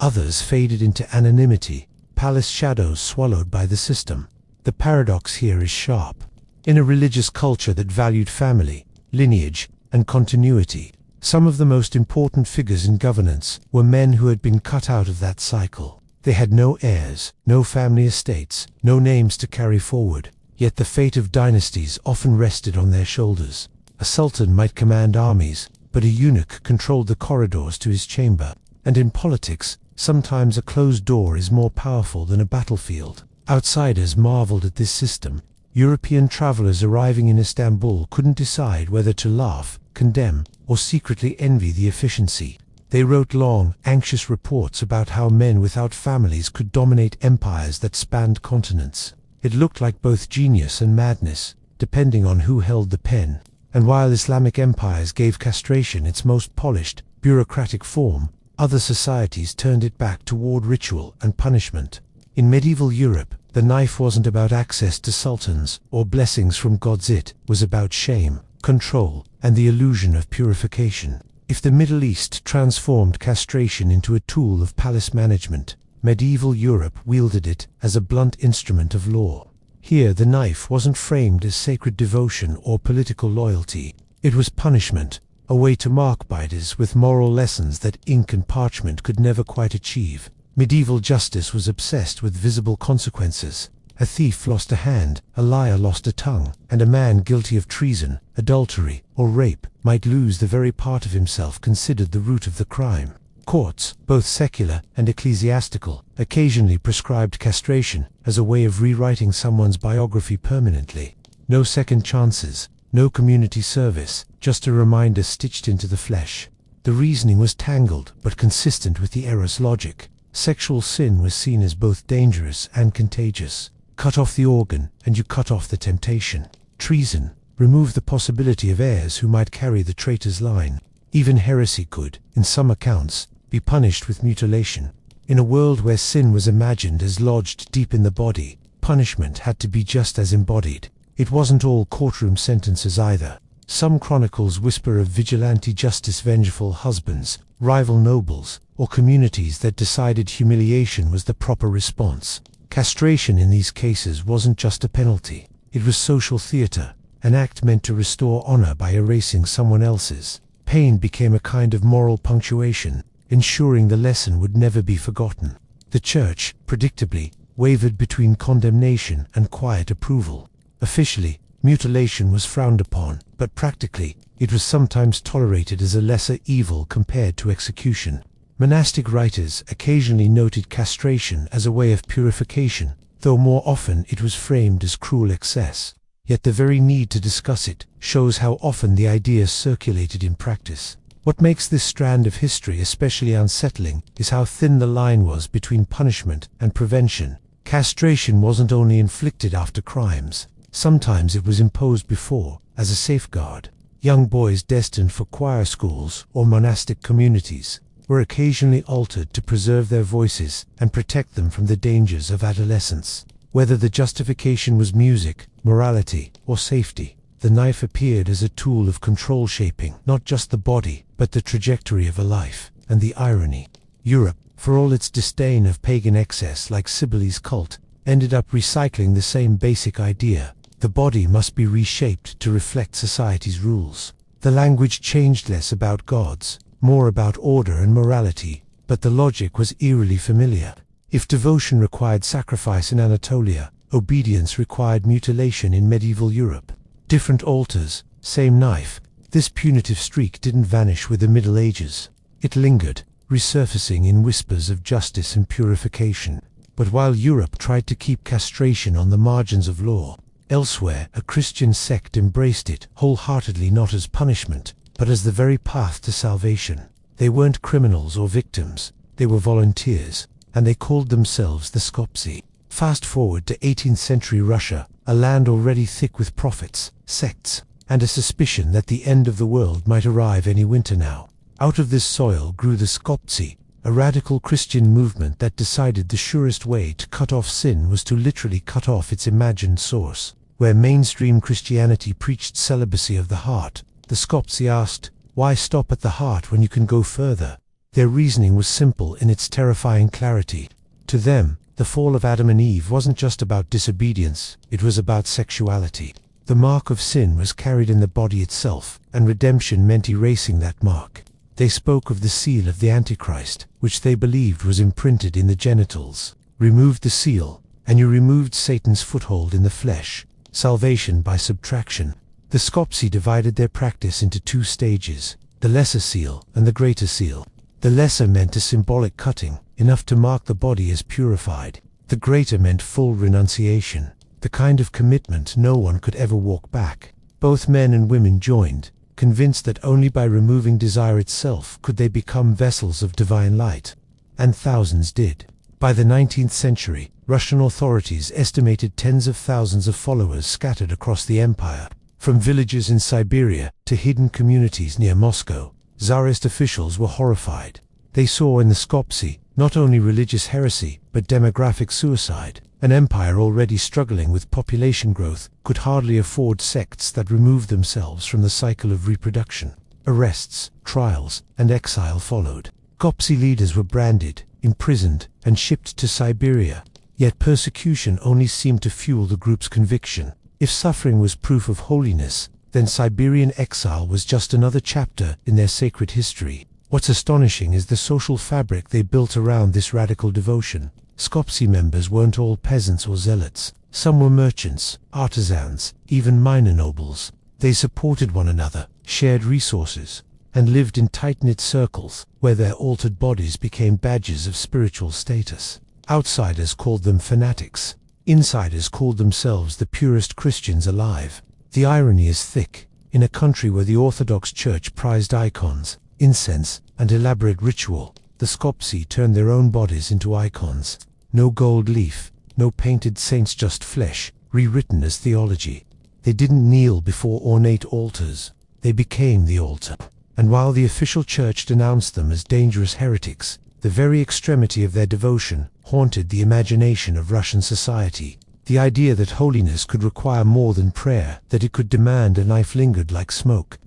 Others faded into anonymity, palace shadows swallowed by the system. The paradox here is sharp. In a religious culture that valued family, lineage, and continuity, some of the most important figures in governance were men who had been cut out of that cycle. They had no heirs, no family estates, no names to carry forward. Yet the fate of dynasties often rested on their shoulders. A sultan might command armies, but a eunuch controlled the corridors to his chamber. And in politics, sometimes a closed door is more powerful than a battlefield. Outsiders marveled at this system. European travelers arriving in Istanbul couldn't decide whether to laugh, condemn, or secretly envy the efficiency. They wrote long, anxious reports about how men without families could dominate empires that spanned continents. It looked like both genius and madness, depending on who held the pen. And while Islamic empires gave castration its most polished, bureaucratic form, other societies turned it back toward ritual and punishment. In medieval Europe, the knife wasn't about access to sultans or blessings from gods. It was about shame, control, and the illusion of purification. If the Middle East transformed castration into a tool of palace management, medieval Europe wielded it as a blunt instrument of law. Here the knife wasn't framed as sacred devotion or political loyalty. It was punishment, a way to mark biters with moral lessons that ink and parchment could never quite achieve. Medieval justice was obsessed with visible consequences. A thief lost a hand, a liar lost a tongue, and a man guilty of treason, adultery, or rape might lose the very part of himself considered the root of the crime. Courts, both secular and ecclesiastical, occasionally prescribed castration as a way of rewriting someone's biography permanently. No second chances, no community service, just a reminder stitched into the flesh. The reasoning was tangled but consistent with the era's logic. Sexual sin was seen as both dangerous and contagious. Cut off the organ and you cut off the temptation. Treason, remove the possibility of heirs who might carry the traitor's line. Even heresy could, in some accounts, be punished with mutilation. In a world where sin was imagined as lodged deep in the body, punishment had to be just as embodied. It wasn't all courtroom sentences either. Some chronicles whisper of vigilante justice, vengeful husbands, rival nobles, or communities that decided humiliation was the proper response. Castration in these cases wasn't just a penalty. It was social theater, an act meant to restore honor by erasing someone else's. Pain became a kind of moral punctuation, ensuring the lesson would never be forgotten. The church, predictably, wavered between condemnation and quiet approval. Officially, mutilation was frowned upon, but practically, it was sometimes tolerated as a lesser evil compared to execution. Monastic writers occasionally noted castration as a way of purification, though more often it was framed as cruel excess. Yet the very need to discuss it shows how often the idea circulated in practice. What makes this strand of history especially unsettling is how thin the line was between punishment and prevention. Castration wasn't only inflicted after crimes. Sometimes it was imposed before, as a safeguard. Young boys destined for choir schools or monastic communities were occasionally altered to preserve their voices and protect them from the dangers of adolescence. Whether the justification was music, morality, or safety, the knife appeared as a tool of control, shaping not just the body, but the trajectory of a life. And the irony: Europe, for all its disdain of pagan excess like Cybele's cult, ended up recycling the same basic idea. The body must be reshaped to reflect society's rules. The language changed, less about gods, more about order and morality, but the logic was eerily familiar. If devotion required sacrifice in Anatolia, obedience required mutilation in medieval Europe. Different altars, same knife. This punitive streak didn't vanish with the Middle Ages. It lingered, resurfacing in whispers of justice and purification. But while Europe tried to keep castration on the margins of law, elsewhere a Christian sect embraced it wholeheartedly, not as punishment, but as the very path to salvation. They weren't criminals or victims, they were volunteers, and they called themselves the Skopsi. Fast forward to 18th century Russia, a land already thick with prophets, sects, and a suspicion that the end of the world might arrive any winter now. Out of this soil grew the Skopsi, a radical Christian movement that decided the surest way to cut off sin was to literally cut off its imagined source. Where mainstream Christianity preached celibacy of the heart, the Skopsi asked, why stop at the heart when you can go further? Their reasoning was simple in its terrifying clarity. To them, the fall of Adam and Eve wasn't just about disobedience, it was about sexuality. The mark of sin was carried in the body itself, and redemption meant erasing that mark. They spoke of the seal of the Antichrist, which they believed was imprinted in the genitals. Remove the seal, and you removed Satan's foothold in the flesh. Salvation by subtraction. The Skopsi divided their practice into two stages, the lesser seal and the greater seal. The lesser meant a symbolic cutting, enough to mark the body as purified. The greater meant full renunciation, the kind of commitment no one could ever walk back. Both men and women joined, convinced that only by removing desire itself could they become vessels of divine light. And thousands did. By the 19th century, Russian authorities estimated tens of thousands of followers scattered across the empire. From villages in Siberia to hidden communities near Moscow, Tsarist officials were horrified. They saw in the Skopsi not only religious heresy, but demographic suicide. An empire already struggling with population growth could hardly afford sects that removed themselves from the cycle of reproduction. Arrests, trials, and exile followed. Skopsi leaders were branded, imprisoned, and shipped to Siberia. Yet persecution only seemed to fuel the group's conviction. If suffering was proof of holiness, then Siberian exile was just another chapter in their sacred history. What's astonishing is the social fabric they built around this radical devotion. Skopsi members weren't all peasants or zealots. Some were merchants, artisans, even minor nobles. They supported one another, shared resources, and lived in tight-knit circles, where their altered bodies became badges of spiritual status. Outsiders called them fanatics. Insiders called themselves the purest Christians alive. The irony is thick. In a country where the Orthodox Church prized icons, incense, and elaborate ritual, the Skopsi turned their own bodies into icons. No gold leaf, no painted saints, just flesh, rewritten as theology. They didn't kneel before ornate altars. They became the altar. And while the official church denounced them as dangerous heretics, the very extremity of their devotion haunted the imagination of Russian society. The idea that holiness could require more than prayer, that it could demand a knife, lingered like smoke.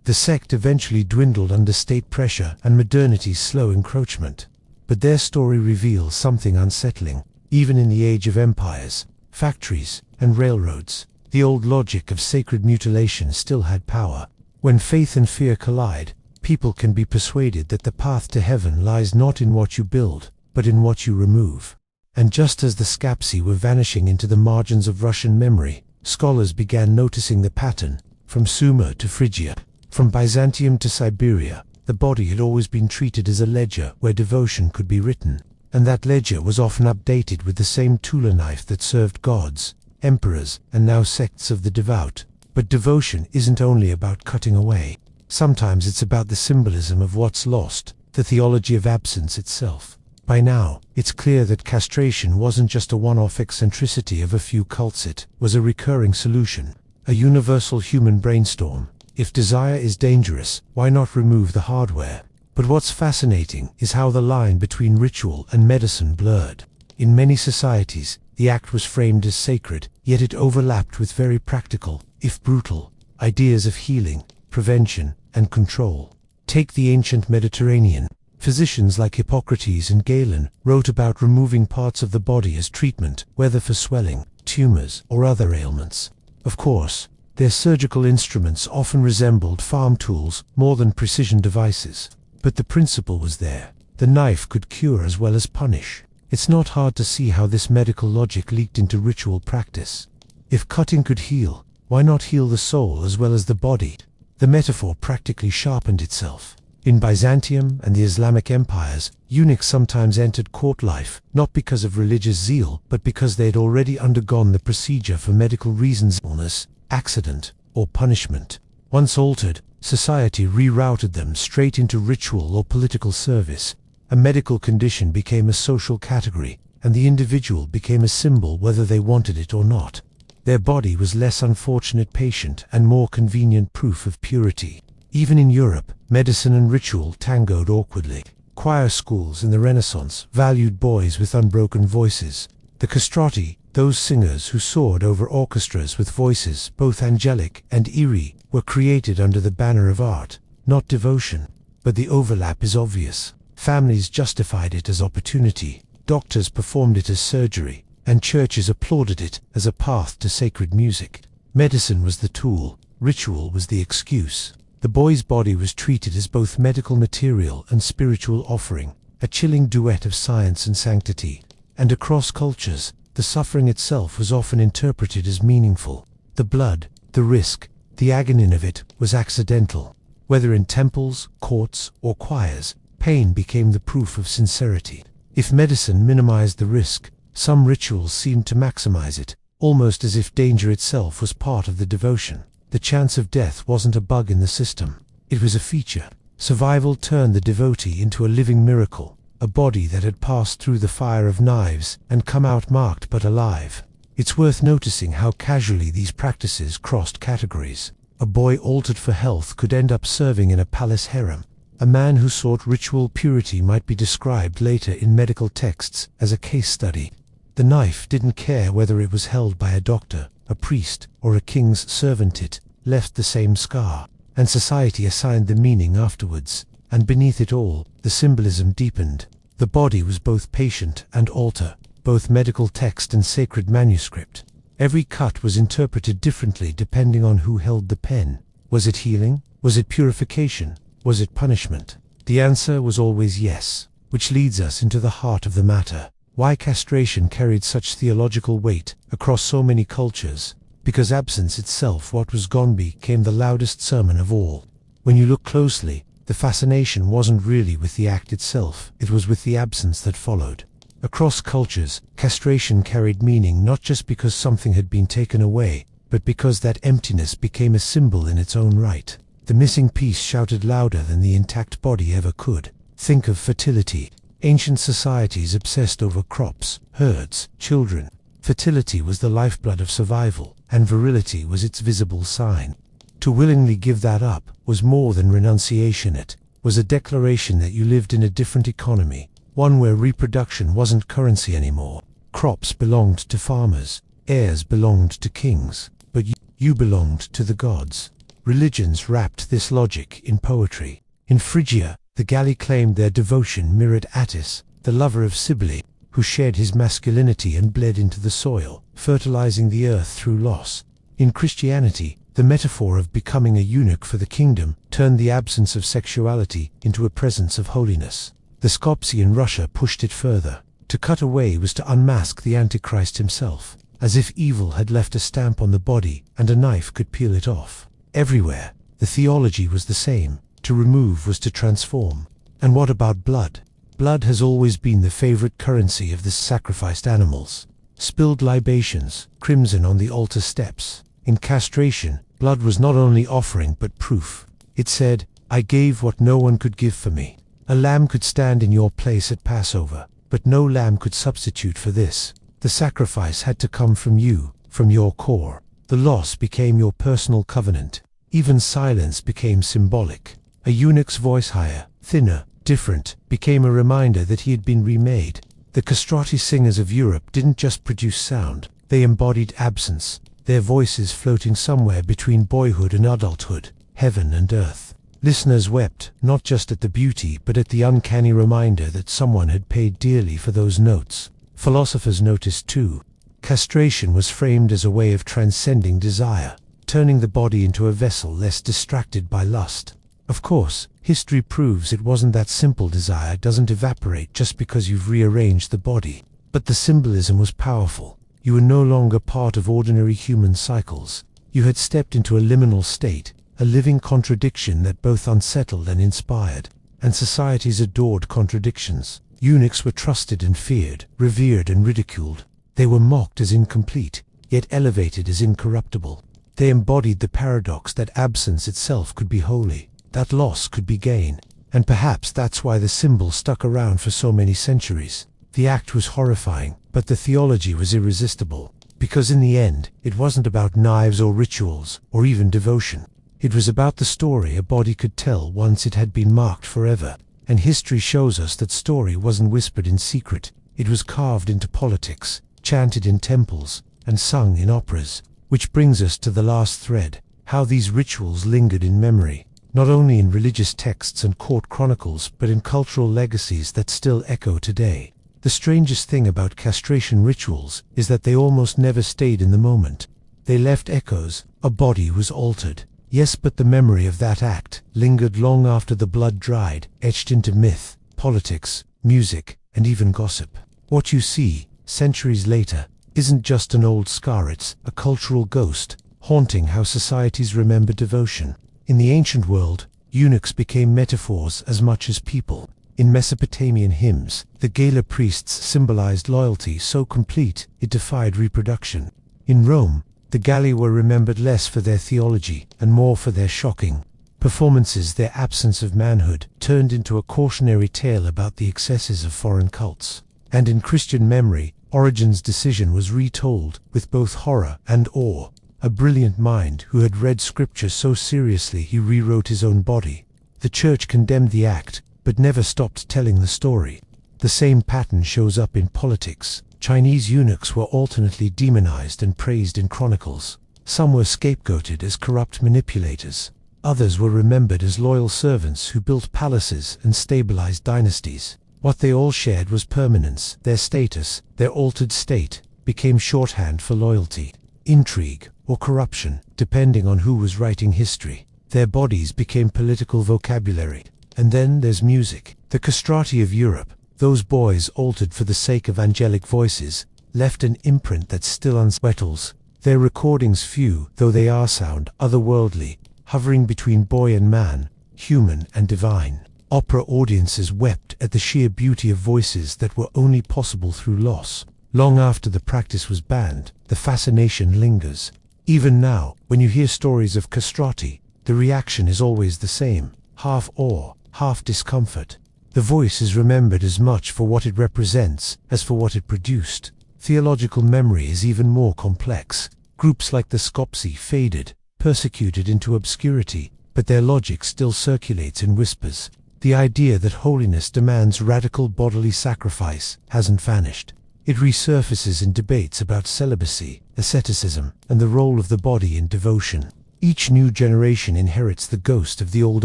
The sect eventually dwindled under state pressure and modernity's slow encroachment. But their story reveals something unsettling. Even in the age of empires, factories, and railroads, The old logic of sacred mutilation still had power. When faith and fear collide, people can be persuaded that the path to heaven lies not in what you build, but in what you remove. And just as the Scapsi were vanishing into the margins of Russian memory, scholars began noticing the pattern. From Sumer to Phrygia, from Byzantium to Siberia, the body had always been treated as a ledger where devotion could be written, and that ledger was often updated with the same Tula knife that served gods, emperors, and now sects of the devout. But devotion isn't only about cutting away. Sometimes it's about the symbolism of what's lost, the theology of absence itself. By now, it's clear that castration wasn't just a one-off eccentricity of a few cults, it was a recurring solution, a universal human brainstorm. If desire is dangerous, why not remove the hardware? But what's fascinating is how the line between ritual and medicine blurred. In many societies, the act was framed as sacred, yet it overlapped with very practical, if brutal, ideas of healing, prevention, and control. Take the ancient Mediterranean. Physicians like Hippocrates and Galen wrote about removing parts of the body as treatment, whether for swelling, tumors, or other ailments. Of course, their surgical instruments often resembled farm tools more than precision devices. But the principle was there. The knife could cure as well as punish. It's not hard to see how this medical logic leaked into ritual practice. If cutting could heal, why not heal the soul as well as the body? The metaphor practically sharpened itself. In Byzantium and the Islamic empires, eunuchs sometimes entered court life, not because of religious zeal, but because they had already undergone the procedure for medical reasons: illness, accident, or punishment. Once altered, society rerouted them straight into ritual or political service. A medical condition became a social category, and the individual became a symbol whether they wanted it or not. Their body was less unfortunate patient and more convenient proof of purity. Even in Europe, medicine and ritual tangoed awkwardly. Choir schools in the Renaissance valued boys with unbroken voices. The castrati, those singers who soared over orchestras with voices both angelic and eerie, were created under the banner of art, not devotion. But the overlap is obvious. Families justified it as opportunity, doctors performed it as surgery, and churches applauded it as a path to sacred music. Medicine was the tool, ritual was the excuse. The boy's body was treated as both medical material and spiritual offering, a chilling duet of science and sanctity. And across cultures, the suffering itself was often interpreted as meaningful. The blood, the risk, the agony of it was accidental. Whether in temples, courts, or choirs, pain became the proof of sincerity. If medicine minimized the risk, some rituals seemed to maximize it, almost as if danger itself was part of the devotion. The chance of death wasn't a bug in the system. It was a feature. Survival turned the devotee into a living miracle, a body that had passed through the fire of knives and come out marked but alive. It's worth noticing how casually these practices crossed categories. A boy altered for health could end up serving in a palace harem. A man who sought ritual purity might be described later in medical texts as a case study. The knife didn't care whether it was held by a doctor, a priest, or a king's servant. It left the same scar, and society assigned the meaning afterwards. And beneath it all, the symbolism deepened. The body was both patient and altar, both medical text and sacred manuscript. Every cut was interpreted differently depending on who held the pen. Was it healing? Was it purification? Was it punishment? The answer was always yes, which leads us into the heart of the matter. Why castration carried such theological weight across so many cultures? Because absence itself, what was gone, became the loudest sermon of all. When you look closely, the fascination wasn't really with the act itself, it was with the absence that followed. Across cultures, castration carried meaning not just because something had been taken away, but because that emptiness became a symbol in its own right. The missing piece shouted louder than the intact body ever could. Think of fertility. Ancient societies obsessed over crops, herds, children. Fertility was the lifeblood of survival, and virility was its visible sign. To willingly give that up was more than renunciation. It was a declaration that you lived in a different economy, one where reproduction wasn't currency anymore. Crops belonged to farmers, heirs belonged to kings, but you belonged to the gods. Religions wrapped this logic in poetry. In Phrygia, the Galli claimed their devotion mirrored Attis, the lover of Cybele, who shared his masculinity and bled into the soil, fertilizing the earth through loss. In Christianity, the metaphor of becoming a eunuch for the kingdom turned the absence of sexuality into a presence of holiness. The Skopje in Russia pushed it further. To cut away was to unmask the Antichrist himself, as if evil had left a stamp on the body and a knife could peel it off. Everywhere, the theology was the same. To remove was to transform. And what about blood? Blood has always been the favorite currency of the sacrificed animals. Spilled libations, crimson on the altar steps. In castration, blood was not only offering but proof. It said, "I gave what no one could give for me." A lamb could stand in your place at Passover, but no lamb could substitute for this. The sacrifice had to come from you, from your core. The loss became your personal covenant. Even silence became symbolic. A eunuch's voice, higher, thinner, different, became a reminder that he had been remade. The castrati singers of Europe didn't just produce sound, they embodied absence, their voices floating somewhere between boyhood and adulthood, heaven and earth. Listeners wept, not just at the beauty but at the uncanny reminder that someone had paid dearly for those notes. Philosophers noticed too. Castration was framed as a way of transcending desire, turning the body into a vessel less distracted by lust. Of course, history proves it wasn't that simple. Desire doesn't evaporate just because you've rearranged the body. But the symbolism was powerful. You were no longer part of ordinary human cycles. You had stepped into a liminal state, a living contradiction that both unsettled and inspired. And societies adored contradictions. Eunuchs were trusted and feared, revered and ridiculed. They were mocked as incomplete, yet elevated as incorruptible. They embodied the paradox that absence itself could be holy, that loss could be gain. And perhaps that's why the symbol stuck around for so many centuries. The act was horrifying, but the theology was irresistible. Because in the end, it wasn't about knives or rituals, or even devotion. It was about the story a body could tell once it had been marked forever. And history shows us that story wasn't whispered in secret. It was carved into politics, chanted in temples, and sung in operas. Which brings us to the last thread, how these rituals lingered in memory, not only in religious texts and court chronicles, but in cultural legacies that still echo today. The strangest thing about castration rituals is that they almost never stayed in the moment. They left echoes. A body was altered. Yes, but the memory of that act lingered long after the blood dried, etched into myth, politics, music, and even gossip. What you see, centuries later, isn't just an old scar, it's a cultural ghost, haunting how societies remember devotion. In the ancient world, eunuchs became metaphors as much as people. In Mesopotamian hymns, the gala priests symbolized loyalty so complete it defied reproduction. In Rome, the Galli were remembered less for their theology and more for their shocking performances. Their absence of manhood turned into a cautionary tale about the excesses of foreign cults. And in Christian memory, Origen's decision was retold with both horror and awe. A brilliant mind who had read scripture so seriously he rewrote his own body. The church condemned the act, but never stopped telling the story. The same pattern shows up in politics. Chinese eunuchs were alternately demonized and praised in chronicles. Some were scapegoated as corrupt manipulators. Others were remembered as loyal servants who built palaces and stabilized dynasties. What they all shared was permanence. Their status, their altered state, became shorthand for loyalty, intrigue, or corruption, depending on who was writing history. Their bodies became political vocabulary. And then there's music. The castrati of Europe, those boys altered for the sake of angelic voices, left an imprint that still unsettles. Their recordings, few though they are, sound otherworldly, hovering between boy and man, human and divine. Opera audiences wept at the sheer beauty of voices that were only possible through loss. Long after the practice was banned, the fascination lingers. Even now, when you hear stories of castrati, the reaction is always the same: half awe, half discomfort. The voice is remembered as much for what it represents as for what it produced. Theological memory is even more complex. Groups like the Skopje faded, persecuted into obscurity, but their logic still circulates in whispers. The idea that holiness demands radical bodily sacrifice hasn't vanished. It resurfaces in debates about celibacy, asceticism, and the role of the body in devotion. Each new generation inherits the ghost of the old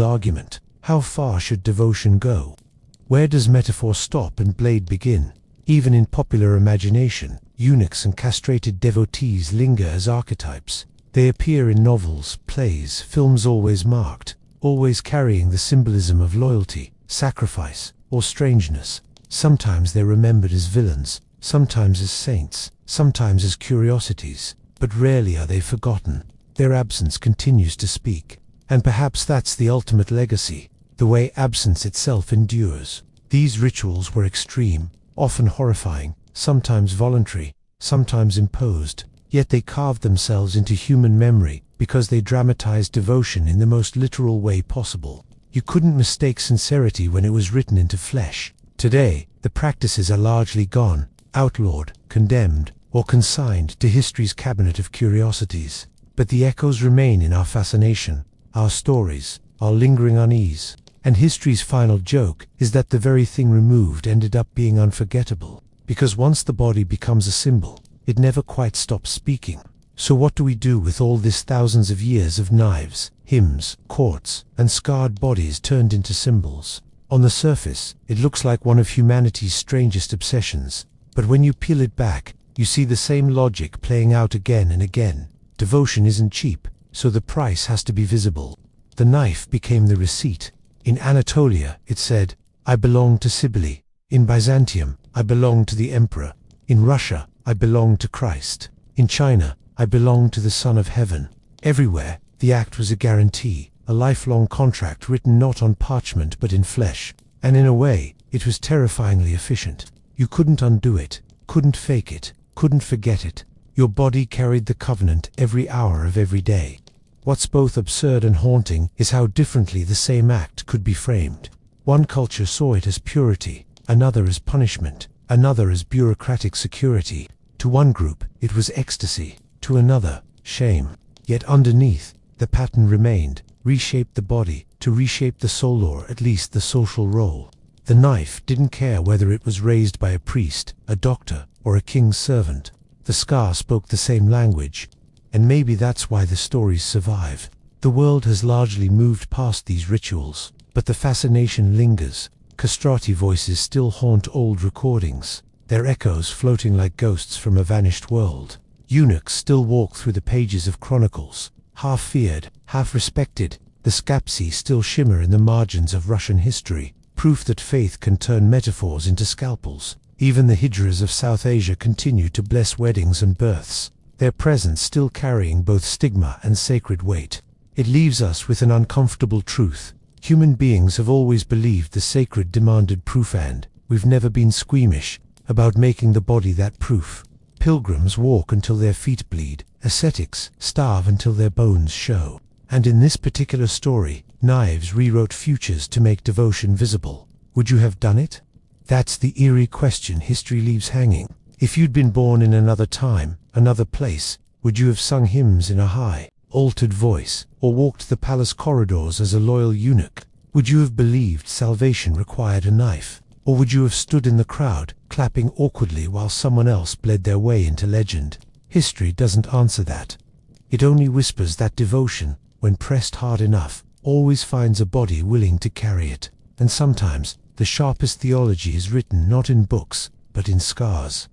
argument. How far should devotion go? Where does metaphor stop and blade begin? Even in popular imagination, eunuchs and castrated devotees linger as archetypes. They appear in novels, plays, films, always marked, always carrying the symbolism of loyalty, sacrifice, or strangeness. Sometimes they're remembered as villains, sometimes as saints, sometimes as curiosities, but rarely are they forgotten. Their absence continues to speak. And perhaps that's the ultimate legacy, the way absence itself endures. These rituals were extreme, often horrifying, sometimes voluntary, sometimes imposed, yet they carved themselves into human memory because they dramatized devotion in the most literal way possible. You couldn't mistake sincerity when it was written into flesh. Today, the practices are largely gone, outlawed, condemned, or consigned to history's cabinet of curiosities. But the echoes remain in our fascination, our stories, our lingering unease. And history's final joke is that the very thing removed ended up being unforgettable. Because once the body becomes a symbol, it never quite stops speaking. So what do we do with all this thousands of years of knives, hymns, courts, and scarred bodies turned into symbols? On the surface, it looks like one of humanity's strangest obsessions. But when you peel it back, you see the same logic playing out again and again. Devotion isn't cheap, so the price has to be visible. The knife became the receipt. In Anatolia, it said, "I belong to Cybele." In Byzantium, "I belong to the emperor." In Russia, "I belong to Christ." In China, "I belong to the Son of Heaven." Everywhere, the act was a guarantee, a lifelong contract written not on parchment but in flesh. And in a way, it was terrifyingly efficient. You couldn't undo it, couldn't fake it, couldn't forget it. Your body carried the covenant every hour of every day. What's both absurd and haunting is how differently the same act could be framed. One culture saw it as purity, another as punishment, another as bureaucratic security. To one group, it was ecstasy, to another, shame. Yet underneath, the pattern remained, reshape the body, to reshape the soul or at least the social role. The knife didn't care whether it was raised by a priest, a doctor, or a king's servant. The scar spoke the same language, and maybe that's why the stories survive. The world has largely moved past these rituals, but the fascination lingers. Castrati voices still haunt old recordings, their echoes floating like ghosts from a vanished world. Eunuchs still walk through the pages of chronicles, half feared, half respected. The scapsi still shimmer in the margins of Russian history, proof that faith can turn metaphors into scalpels. Even the hijras of South Asia continue to bless weddings and births, their presence still carrying both stigma and sacred weight. It leaves us with an uncomfortable truth. Human beings have always believed the sacred demanded proof, and we've never been squeamish about making the body that proof. Pilgrims walk until their feet bleed, ascetics starve until their bones show. And in this particular story, knives rewrote futures to make devotion visible. Would you have done it? That's the eerie question history leaves hanging. If you'd been born in another time, another place, would you have sung hymns in a high, altered voice, or walked the palace corridors as a loyal eunuch? Would you have believed salvation required a knife? Or would you have stood in the crowd, clapping awkwardly while someone else bled their way into legend? History doesn't answer that. It only whispers that devotion, when pressed hard enough, always finds a body willing to carry it. And sometimes, the sharpest theology is written not in books, but in scars.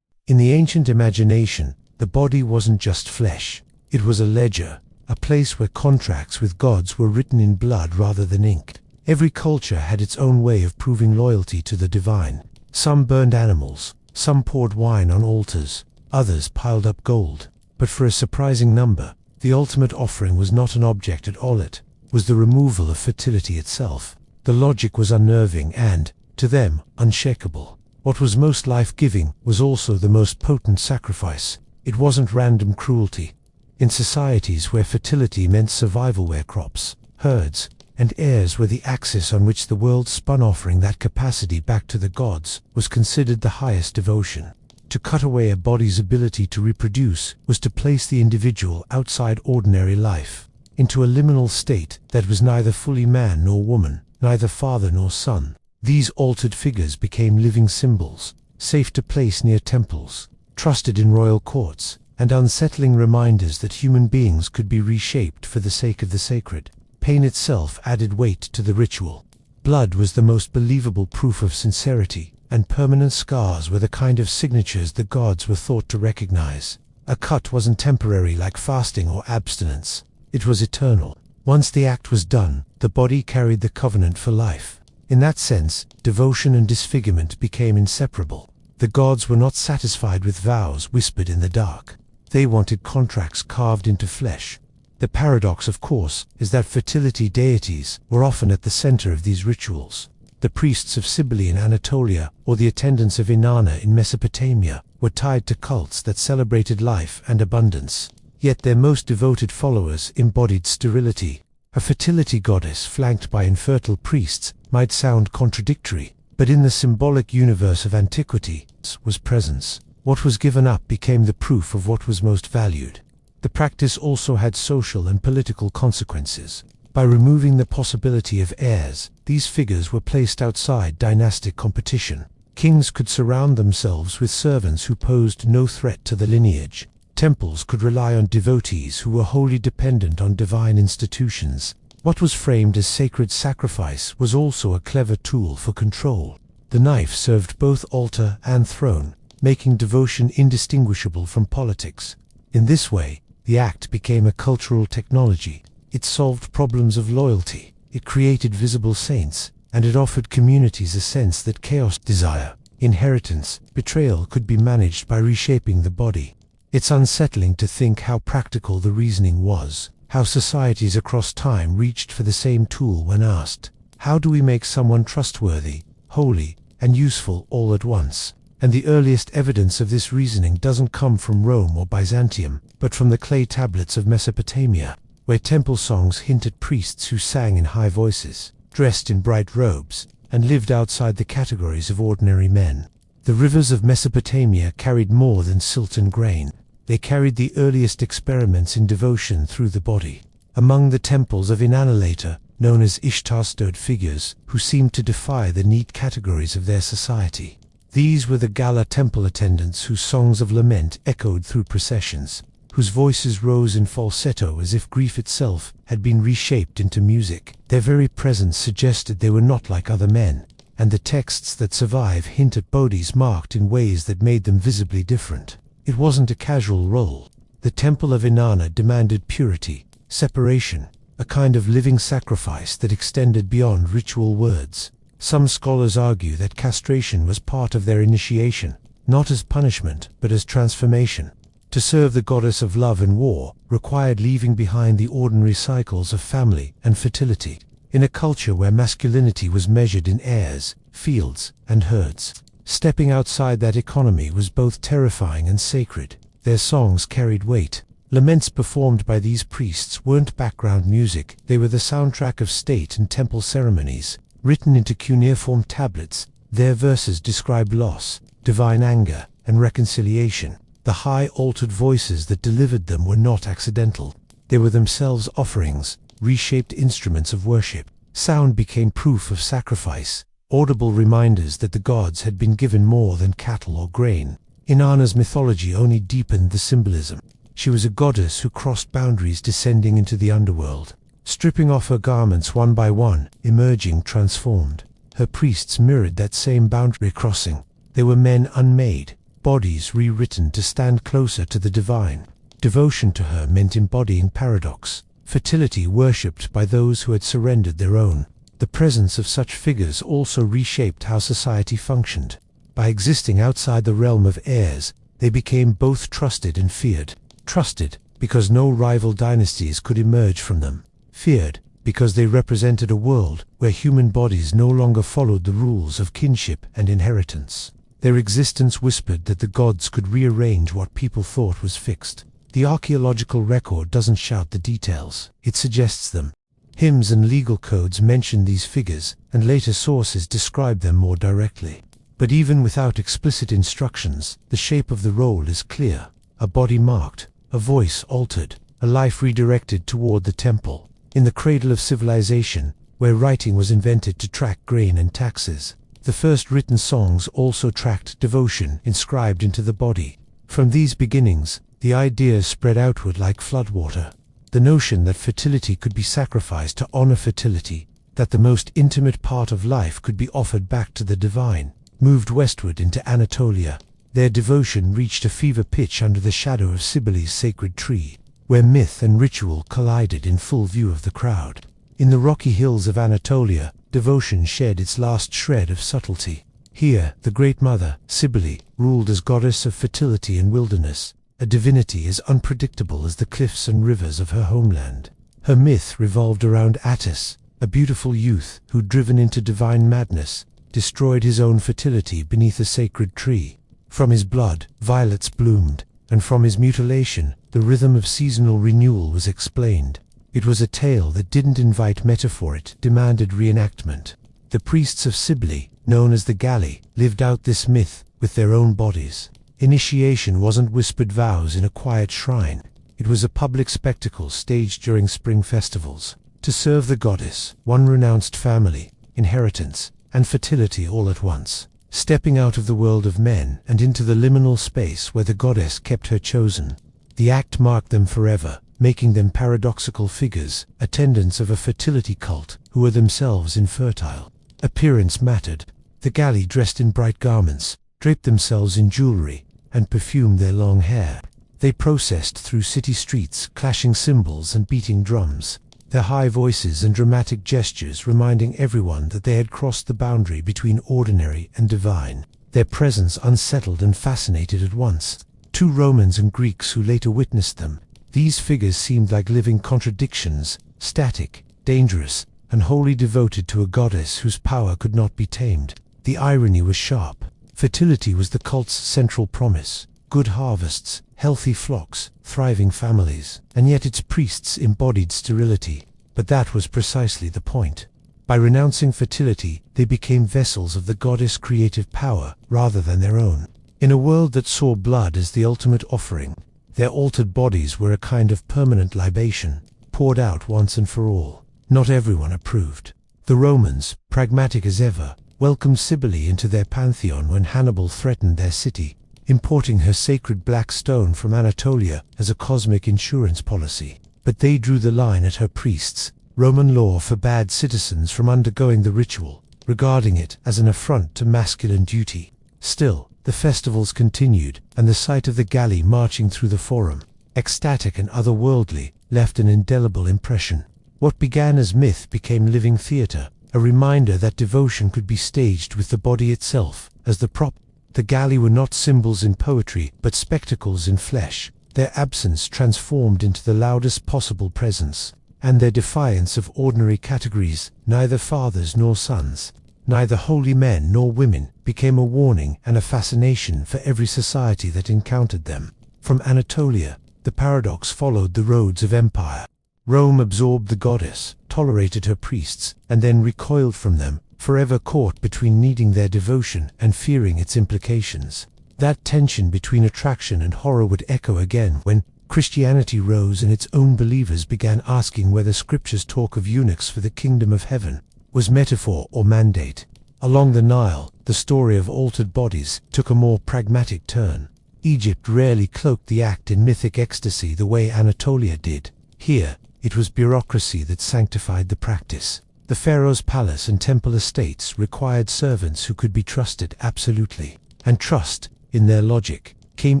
In the ancient imagination, the body wasn't just flesh. It was a ledger, a place where contracts with gods were written in blood rather than ink. Every culture had its own way of proving loyalty to the divine. Some burned animals, some poured wine on altars, others piled up gold. But for a surprising number, the ultimate offering was not an object at all, it was the removal of fertility itself. The logic was unnerving and, to them, unshakable. What was most life-giving was also the most potent sacrifice. It wasn't random cruelty. In societies where fertility meant survival, where crops, herds, and heirs were the axis on which the world spun, offering that capacity back to the gods was considered the highest devotion. To cut away a body's ability to reproduce was to place the individual outside ordinary life, into a liminal state that was neither fully man nor woman, neither father nor son. These altered figures became living symbols, safe to place near temples, trusted in royal courts, and unsettling reminders that human beings could be reshaped for the sake of the sacred. Pain itself added weight to the ritual. Blood was the most believable proof of sincerity, and permanent scars were the kind of signatures the gods were thought to recognize. A cut wasn't temporary like fasting or abstinence. It was eternal. Once the act was done, the body carried the covenant for life. In that sense, devotion and disfigurement became inseparable. The gods were not satisfied with vows whispered in the dark. They wanted contracts carved into flesh. The paradox, of course, is that fertility deities were often at the center of these rituals. The priests of Cybele in Anatolia or the attendants of Inanna in Mesopotamia were tied to cults that celebrated life and abundance. Yet their most devoted followers embodied sterility. A fertility goddess flanked by infertile priests might sound contradictory, but in the symbolic universe of antiquity was presence. What was given up became the proof of what was most valued. The practice also had social and political consequences. By removing the possibility of heirs, these figures were placed outside dynastic competition. Kings could surround themselves with servants who posed no threat to the lineage. Temples could rely on devotees who were wholly dependent on divine institutions. What was framed as sacred sacrifice was also a clever tool for control. The knife served both altar and throne, making devotion indistinguishable from politics. In this way, the act became a cultural technology. It solved problems of loyalty, it created visible saints, and it offered communities a sense that chaos, desire, inheritance, betrayal could be managed by reshaping the body. It's unsettling to think how practical the reasoning was, how societies across time reached for the same tool when asked, how do we make someone trustworthy, holy, and useful all at once? And the earliest evidence of this reasoning doesn't come from Rome or Byzantium, but from the clay tablets of Mesopotamia, where temple songs hint at priests who sang in high voices, dressed in bright robes, and lived outside the categories of ordinary men. The rivers of Mesopotamia carried more than silt and grain. They carried the earliest experiments in devotion through the body. Among the temples of Inanna later, known as Ishtar, stood figures who seemed to defy the neat categories of their society. These were the gala temple attendants whose songs of lament echoed through processions, whose voices rose in falsetto as if grief itself had been reshaped into music. Their very presence suggested they were not like other men, and the texts that survive hint at bodies marked in ways that made them visibly different. It wasn't a casual role. The temple of Inanna demanded purity, separation, a kind of living sacrifice that extended beyond ritual words. Some scholars argue that castration was part of their initiation, not as punishment, but as transformation. To serve the goddess of love and war required leaving behind the ordinary cycles of family and fertility. In a culture where masculinity was measured in heirs, fields, and herds, stepping outside that economy was both terrifying and sacred. Their songs carried weight. Laments performed by these priests weren't background music, they were the soundtrack of state and temple ceremonies. Written into cuneiform tablets, their verses described loss, divine anger, and reconciliation. The high altered voices that delivered them were not accidental. They were themselves offerings, reshaped instruments of worship. Sound became proof of sacrifice, audible reminders that the gods had been given more than cattle or grain. Inanna's mythology only deepened the symbolism. She was a goddess who crossed boundaries, descending into the underworld, stripping off her garments one by one, emerging transformed. Her priests mirrored that same boundary crossing. They were men unmade, bodies rewritten to stand closer to the divine. Devotion to her meant embodying paradox, fertility worshipped by those who had surrendered their own. The presence of such figures also reshaped how society functioned. By existing outside the realm of heirs, they became both trusted and feared. Trusted, because no rival dynasties could emerge from them. Feared, because they represented a world where human bodies no longer followed the rules of kinship and inheritance. Their existence whispered that the gods could rearrange what people thought was fixed. The archaeological record doesn't shout the details, it suggests them. Hymns and legal codes mention these figures, and later sources describe them more directly. But even without explicit instructions, the shape of the role is clear. A body marked, a voice altered, a life redirected toward the temple. In the cradle of civilization, where writing was invented to track grain and taxes, the first written songs also tracked devotion inscribed into the body. From these beginnings, the ideas spread outward like floodwater. The notion that fertility could be sacrificed to honor fertility, that the most intimate part of life could be offered back to the divine, moved westward into Anatolia. Their devotion reached a fever pitch under the shadow of Cybele's sacred tree, where myth and ritual collided in full view of the crowd. In the rocky hills of Anatolia, devotion shed its last shred of subtlety. Here, the Great Mother, Cybele, ruled as goddess of fertility and wilderness, a divinity as unpredictable as the cliffs and rivers of her homeland. Her myth revolved around Attis, a beautiful youth who, driven into divine madness, destroyed his own fertility beneath a sacred tree. From his blood, violets bloomed, and from his mutilation, the rhythm of seasonal renewal was explained. It was a tale that didn't invite metaphor, it demanded reenactment. The priests of Cybele, known as the Galli, lived out this myth with their own bodies. Initiation wasn't whispered vows in a quiet shrine. It was a public spectacle staged during spring festivals. To serve the goddess, one renounced family, inheritance, and fertility all at once, stepping out of the world of men and into the liminal space where the goddess kept her chosen. The act marked them forever, making them paradoxical figures, attendants of a fertility cult who were themselves infertile. Appearance mattered. The Galli dressed in bright garments, draped themselves in jewelry, and perfumed their long hair. They processed through city streets, clashing cymbals and beating drums, their high voices and dramatic gestures reminding everyone that they had crossed the boundary between ordinary and divine. Their presence unsettled and fascinated at once. To Romans and Greeks who later witnessed them, these figures seemed like living contradictions, static, dangerous, and wholly devoted to a goddess whose power could not be tamed. The irony was sharp. Fertility was the cult's central promise. Good harvests, healthy flocks, thriving families, and yet its priests embodied sterility. But that was precisely the point. By renouncing fertility, they became vessels of the goddess' creative power rather than their own. In a world that saw blood as the ultimate offering, their altered bodies were a kind of permanent libation, poured out once and for all. Not everyone approved. The Romans, pragmatic as ever, welcomed Cybele into their pantheon when Hannibal threatened their city, importing her sacred black stone from Anatolia as a cosmic insurance policy. But they drew the line at her priests. Roman law forbade citizens from undergoing the ritual, regarding it as an affront to masculine duty. Still, the festivals continued, and the sight of the Galli marching through the forum, ecstatic and otherworldly, left an indelible impression. What began as myth became living theater, a reminder that devotion could be staged with the body itself as the prop. The Galli were not symbols in poetry, but spectacles in flesh. Their absence transformed into the loudest possible presence, and their defiance of ordinary categories, neither fathers nor sons, neither holy men nor women, became a warning and a fascination for every society that encountered them. From Anatolia, the paradox followed the roads of empire. Rome absorbed the goddess, tolerated her priests, and then recoiled from them, forever caught between needing their devotion and fearing its implications. That tension between attraction and horror would echo again when Christianity rose and its own believers began asking whether scriptures talk of eunuchs for the kingdom of heaven was metaphor or mandate. Along the Nile, the story of altered bodies took a more pragmatic turn. Egypt rarely cloaked the act in mythic ecstasy the way Anatolia did. Here, it was bureaucracy that sanctified the practice. The pharaoh's palace and temple estates required servants who could be trusted absolutely. And trust, in their logic, came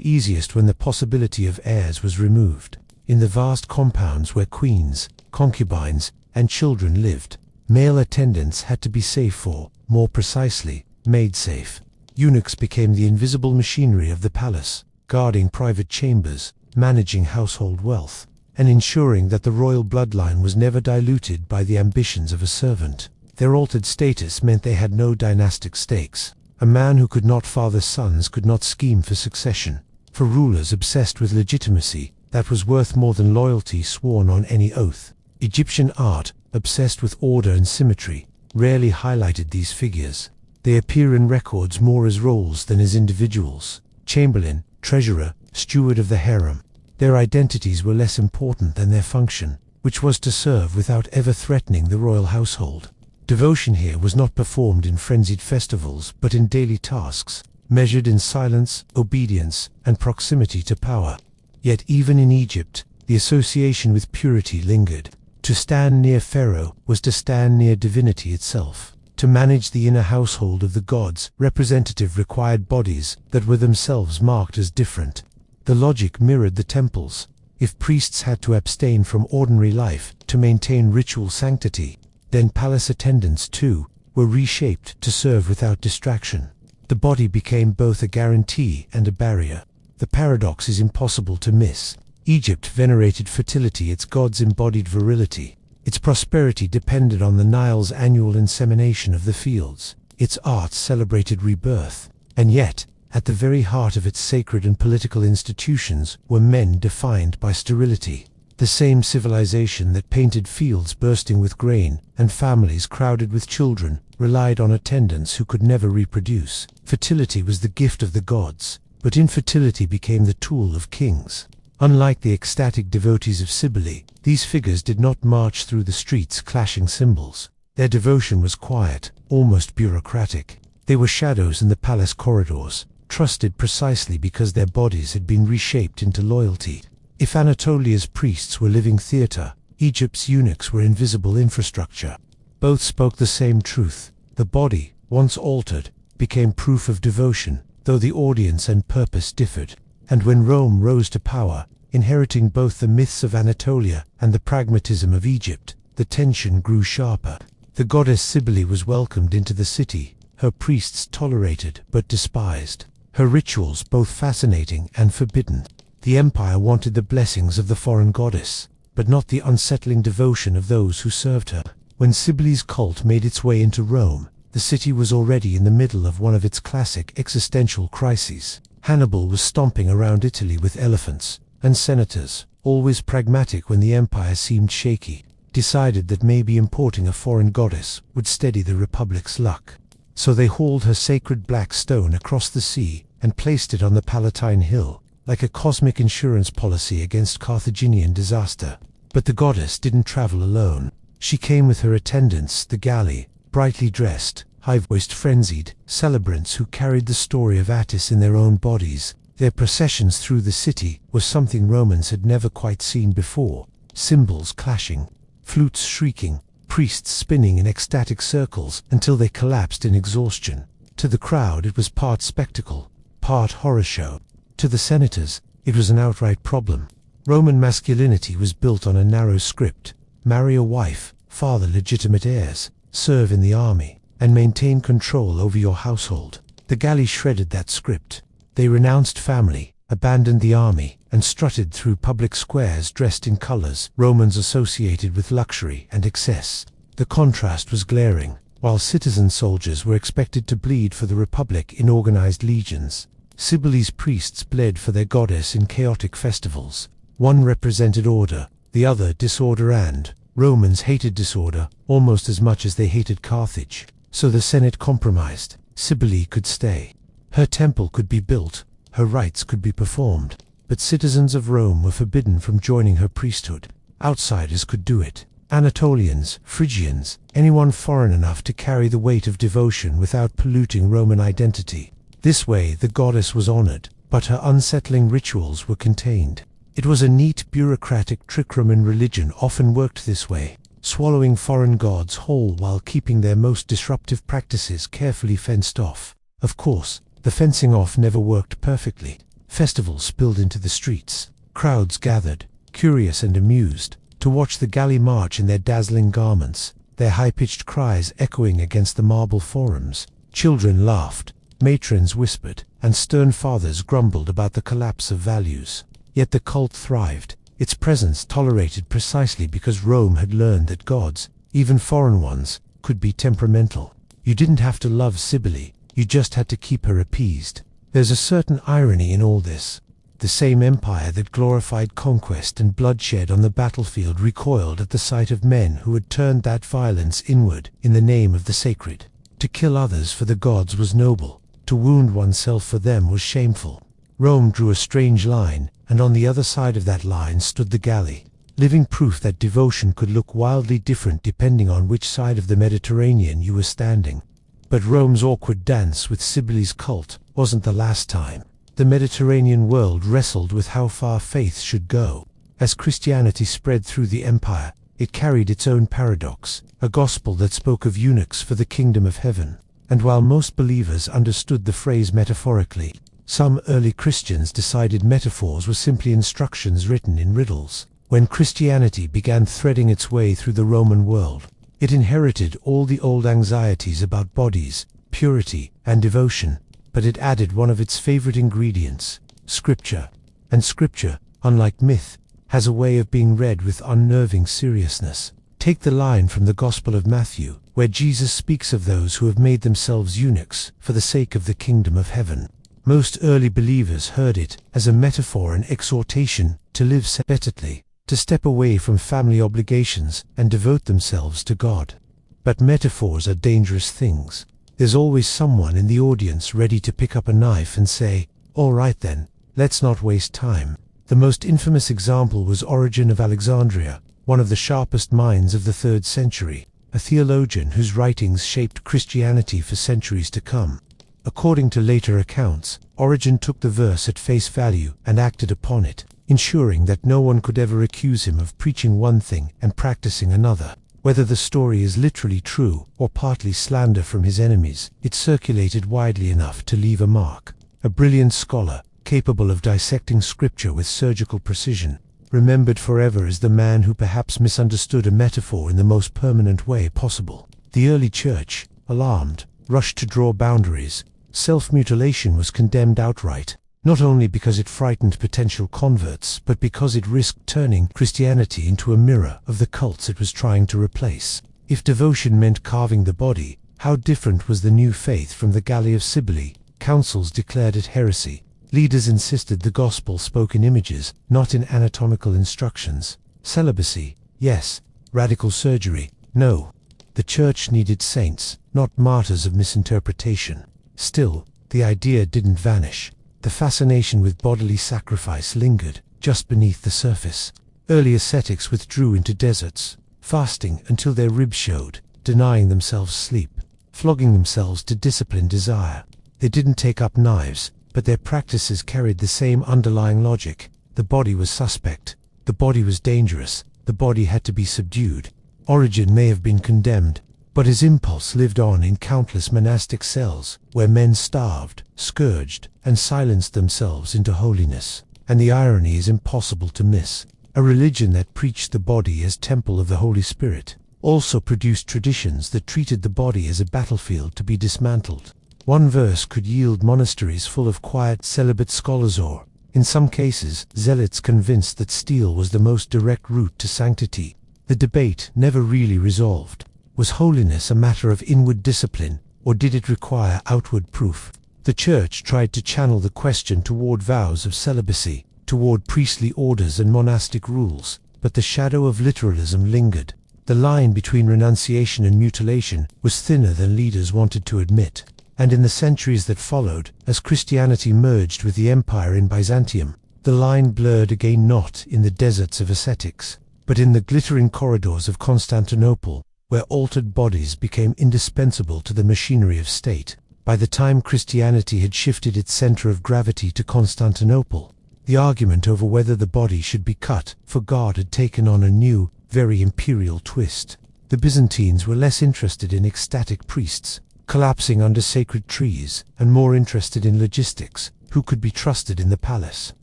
easiest when the possibility of heirs was removed. In the vast compounds where queens, concubines, and children lived, male attendants had to be safe for, more precisely, made safe. Eunuchs became the invisible machinery of the palace, guarding private chambers, managing household wealth, and ensuring that the royal bloodline was never diluted by the ambitions of a servant. Their altered status meant they had no dynastic stakes. A man who could not father sons could not scheme for succession. For rulers obsessed with legitimacy, that was worth more than loyalty sworn on any oath. Egyptian art, obsessed with order and symmetry, rarely highlighted these figures. They appear in records more as roles than as individuals: chamberlain, treasurer, steward of the harem. Their identities were less important than their function, which was to serve without ever threatening the royal household. Devotion here was not performed in frenzied festivals, but in daily tasks, measured in silence, obedience, and proximity to power. Yet even in Egypt, the association with purity lingered. To stand near Pharaoh was to stand near divinity itself. To manage the inner household of the gods, representative required bodies that were themselves marked as different. The logic mirrored the temples. If priests had to abstain from ordinary life to maintain ritual sanctity, then palace attendants, too, were reshaped to serve without distraction. The body became both a guarantee and a barrier. The paradox is impossible to miss. Egypt venerated fertility, its gods embodied virility. Its prosperity depended on the Nile's annual insemination of the fields. Its arts celebrated rebirth. And yet, at the very heart of its sacred and political institutions were men defined by sterility. The same civilization that painted fields bursting with grain and families crowded with children relied on attendants who could never reproduce. Fertility was the gift of the gods, but infertility became the tool of kings. Unlike the ecstatic devotees of Cybele, these figures did not march through the streets clashing cymbals. Their devotion was quiet, almost bureaucratic. They were shadows in the palace corridors, trusted precisely because their bodies had been reshaped into loyalty. If Anatolia's priests were living theater, Egypt's eunuchs were invisible infrastructure. Both spoke the same truth. The body, once altered, became proof of devotion, though the audience and purpose differed. And when Rome rose to power, inheriting both the myths of Anatolia and the pragmatism of Egypt, the tension grew sharper. The goddess Cybele was welcomed into the city, her priests tolerated but despised, her rituals both fascinating and forbidden. The empire wanted the blessings of the foreign goddess, but not the unsettling devotion of those who served her. When Cybele's cult made its way into Rome, the city was already in the middle of one of its classic existential crises. Hannibal was stomping around Italy with elephants, and senators, always pragmatic when the empire seemed shaky, decided that maybe importing a foreign goddess would steady the republic's luck. So they hauled her sacred black stone across the sea and placed it on the Palatine Hill, like a cosmic insurance policy against Carthaginian disaster. But the goddess didn't travel alone. She came with her attendants, the Galli, brightly dressed, high-voiced, frenzied celebrants who carried the story of Attis in their own bodies. Their processions through the city was something Romans had never quite seen before. Cymbals clashing, flutes shrieking, priests spinning in ecstatic circles until they collapsed in exhaustion. To the crowd it was part spectacle, part horror show. To the senators, it was an outright problem. Roman masculinity was built on a narrow script: marry a wife, father legitimate heirs, serve in the army, and maintain control over your household. The Galli shredded that script. They renounced family, abandoned the army, and strutted through public squares dressed in colors Romans associated with luxury and excess. The contrast was glaring. While citizen soldiers were expected to bleed for the Republic in organized legions, Cybele's priests bled for their goddess in chaotic festivals. One represented order, the other disorder, and Romans hated disorder almost as much as they hated Carthage. So the Senate compromised. Cybele could stay. Her temple could be built, her rites could be performed, but citizens of Rome were forbidden from joining her priesthood. Outsiders could do it. Anatolians, Phrygians, anyone foreign enough to carry the weight of devotion without polluting Roman identity. This way the goddess was honored, but her unsettling rituals were contained. It was a neat bureaucratic trick. Roman religion often worked this way, swallowing foreign gods whole while keeping their most disruptive practices carefully fenced off. Of course, the fencing off never worked perfectly. Festivals spilled into the streets. Crowds gathered, curious and amused, to watch the Galli march in their dazzling garments, their high-pitched cries echoing against the marble forums. Children laughed, matrons whispered, and stern fathers grumbled about the collapse of values. Yet the cult thrived, its presence tolerated precisely because Rome had learned that gods, even foreign ones, could be temperamental. You didn't have to love Cybele, you just had to keep her appeased. There's a certain irony in all this. The same empire that glorified conquest and bloodshed on the battlefield recoiled at the sight of men who had turned that violence inward in the name of the sacred. To kill others for the gods was noble. To wound oneself for them was shameful. Rome drew a strange line, and on the other side of that line stood the galley, living proof that devotion could look wildly different depending on which side of the Mediterranean you were standing. But Rome's awkward dance with Cybele's cult wasn't the last time. The Mediterranean world wrestled with how far faith should go. As Christianity spread through the empire, it carried its own paradox, a gospel that spoke of eunuchs for the kingdom of heaven. And while most believers understood the phrase metaphorically, some early Christians decided metaphors were simply instructions written in riddles. When Christianity began threading its way through the Roman world, it inherited all the old anxieties about bodies, purity, and devotion, but it added one of its favorite ingredients, Scripture. And Scripture, unlike myth, has a way of being read with unnerving seriousness. Take the line from the Gospel of Matthew, where Jesus speaks of those who have made themselves eunuchs for the sake of the kingdom of heaven. Most early believers heard it as a metaphor and exhortation to live separately, to step away from family obligations and devote themselves to God. But metaphors are dangerous things. There's always someone in the audience ready to pick up a knife and say, "All right then, let's not waste time." The most infamous example was Origen of Alexandria, one of the sharpest minds of the 3rd century, a theologian whose writings shaped Christianity for centuries to come. According to later accounts, Origen took the verse at face value and acted upon it, ensuring that no one could ever accuse him of preaching one thing and practicing another. Whether the story is literally true or partly slander from his enemies, it circulated widely enough to leave a mark. A brilliant scholar, capable of dissecting scripture with surgical precision, remembered forever as the man who perhaps misunderstood a metaphor in the most permanent way possible. The early church, alarmed, rushed to draw boundaries. Self-mutilation was condemned outright, not only because it frightened potential converts, but because it risked turning Christianity into a mirror of the cults it was trying to replace. If devotion meant carving the body, how different was the new faith from the Galley of Cybele? Councils declared it heresy. Leaders insisted the gospel spoke in images, not in anatomical instructions. Celibacy, yes. Radical surgery, no. The church needed saints, not martyrs of misinterpretation. Still, the idea didn't vanish. The fascination with bodily sacrifice lingered, just beneath the surface. Early ascetics withdrew into deserts, fasting until their ribs showed, denying themselves sleep, flogging themselves to discipline desire. They didn't take up knives, but their practices carried the same underlying logic. The body was suspect, the body was dangerous, the body had to be subdued. Origen may have been condemned, but his impulse lived on in countless monastic cells, where men starved, scourged, and silenced themselves into holiness. And the irony is impossible to miss. A religion that preached the body as temple of the Holy Spirit also produced traditions that treated the body as a battlefield to be dismantled. One verse could yield monasteries full of quiet celibate scholars, or, in some cases, zealots convinced that steel was the most direct route to sanctity. The debate never really resolved. Was holiness a matter of inward discipline, or did it require outward proof? The Church tried to channel the question toward vows of celibacy, toward priestly orders and monastic rules, but the shadow of literalism lingered. The line between renunciation and mutilation was thinner than leaders wanted to admit. And in the centuries that followed, as Christianity merged with the empire in Byzantium, the line blurred again, not in the deserts of ascetics, but in the glittering corridors of Constantinople, where altered bodies became indispensable to the machinery of state. By the time Christianity had shifted its center of gravity to Constantinople, the argument over whether the body should be cut for God had taken on a new, very imperial twist. The Byzantines were less interested in ecstatic priests, collapsing under sacred trees, and more interested in logistics. Who could be trusted in the palace?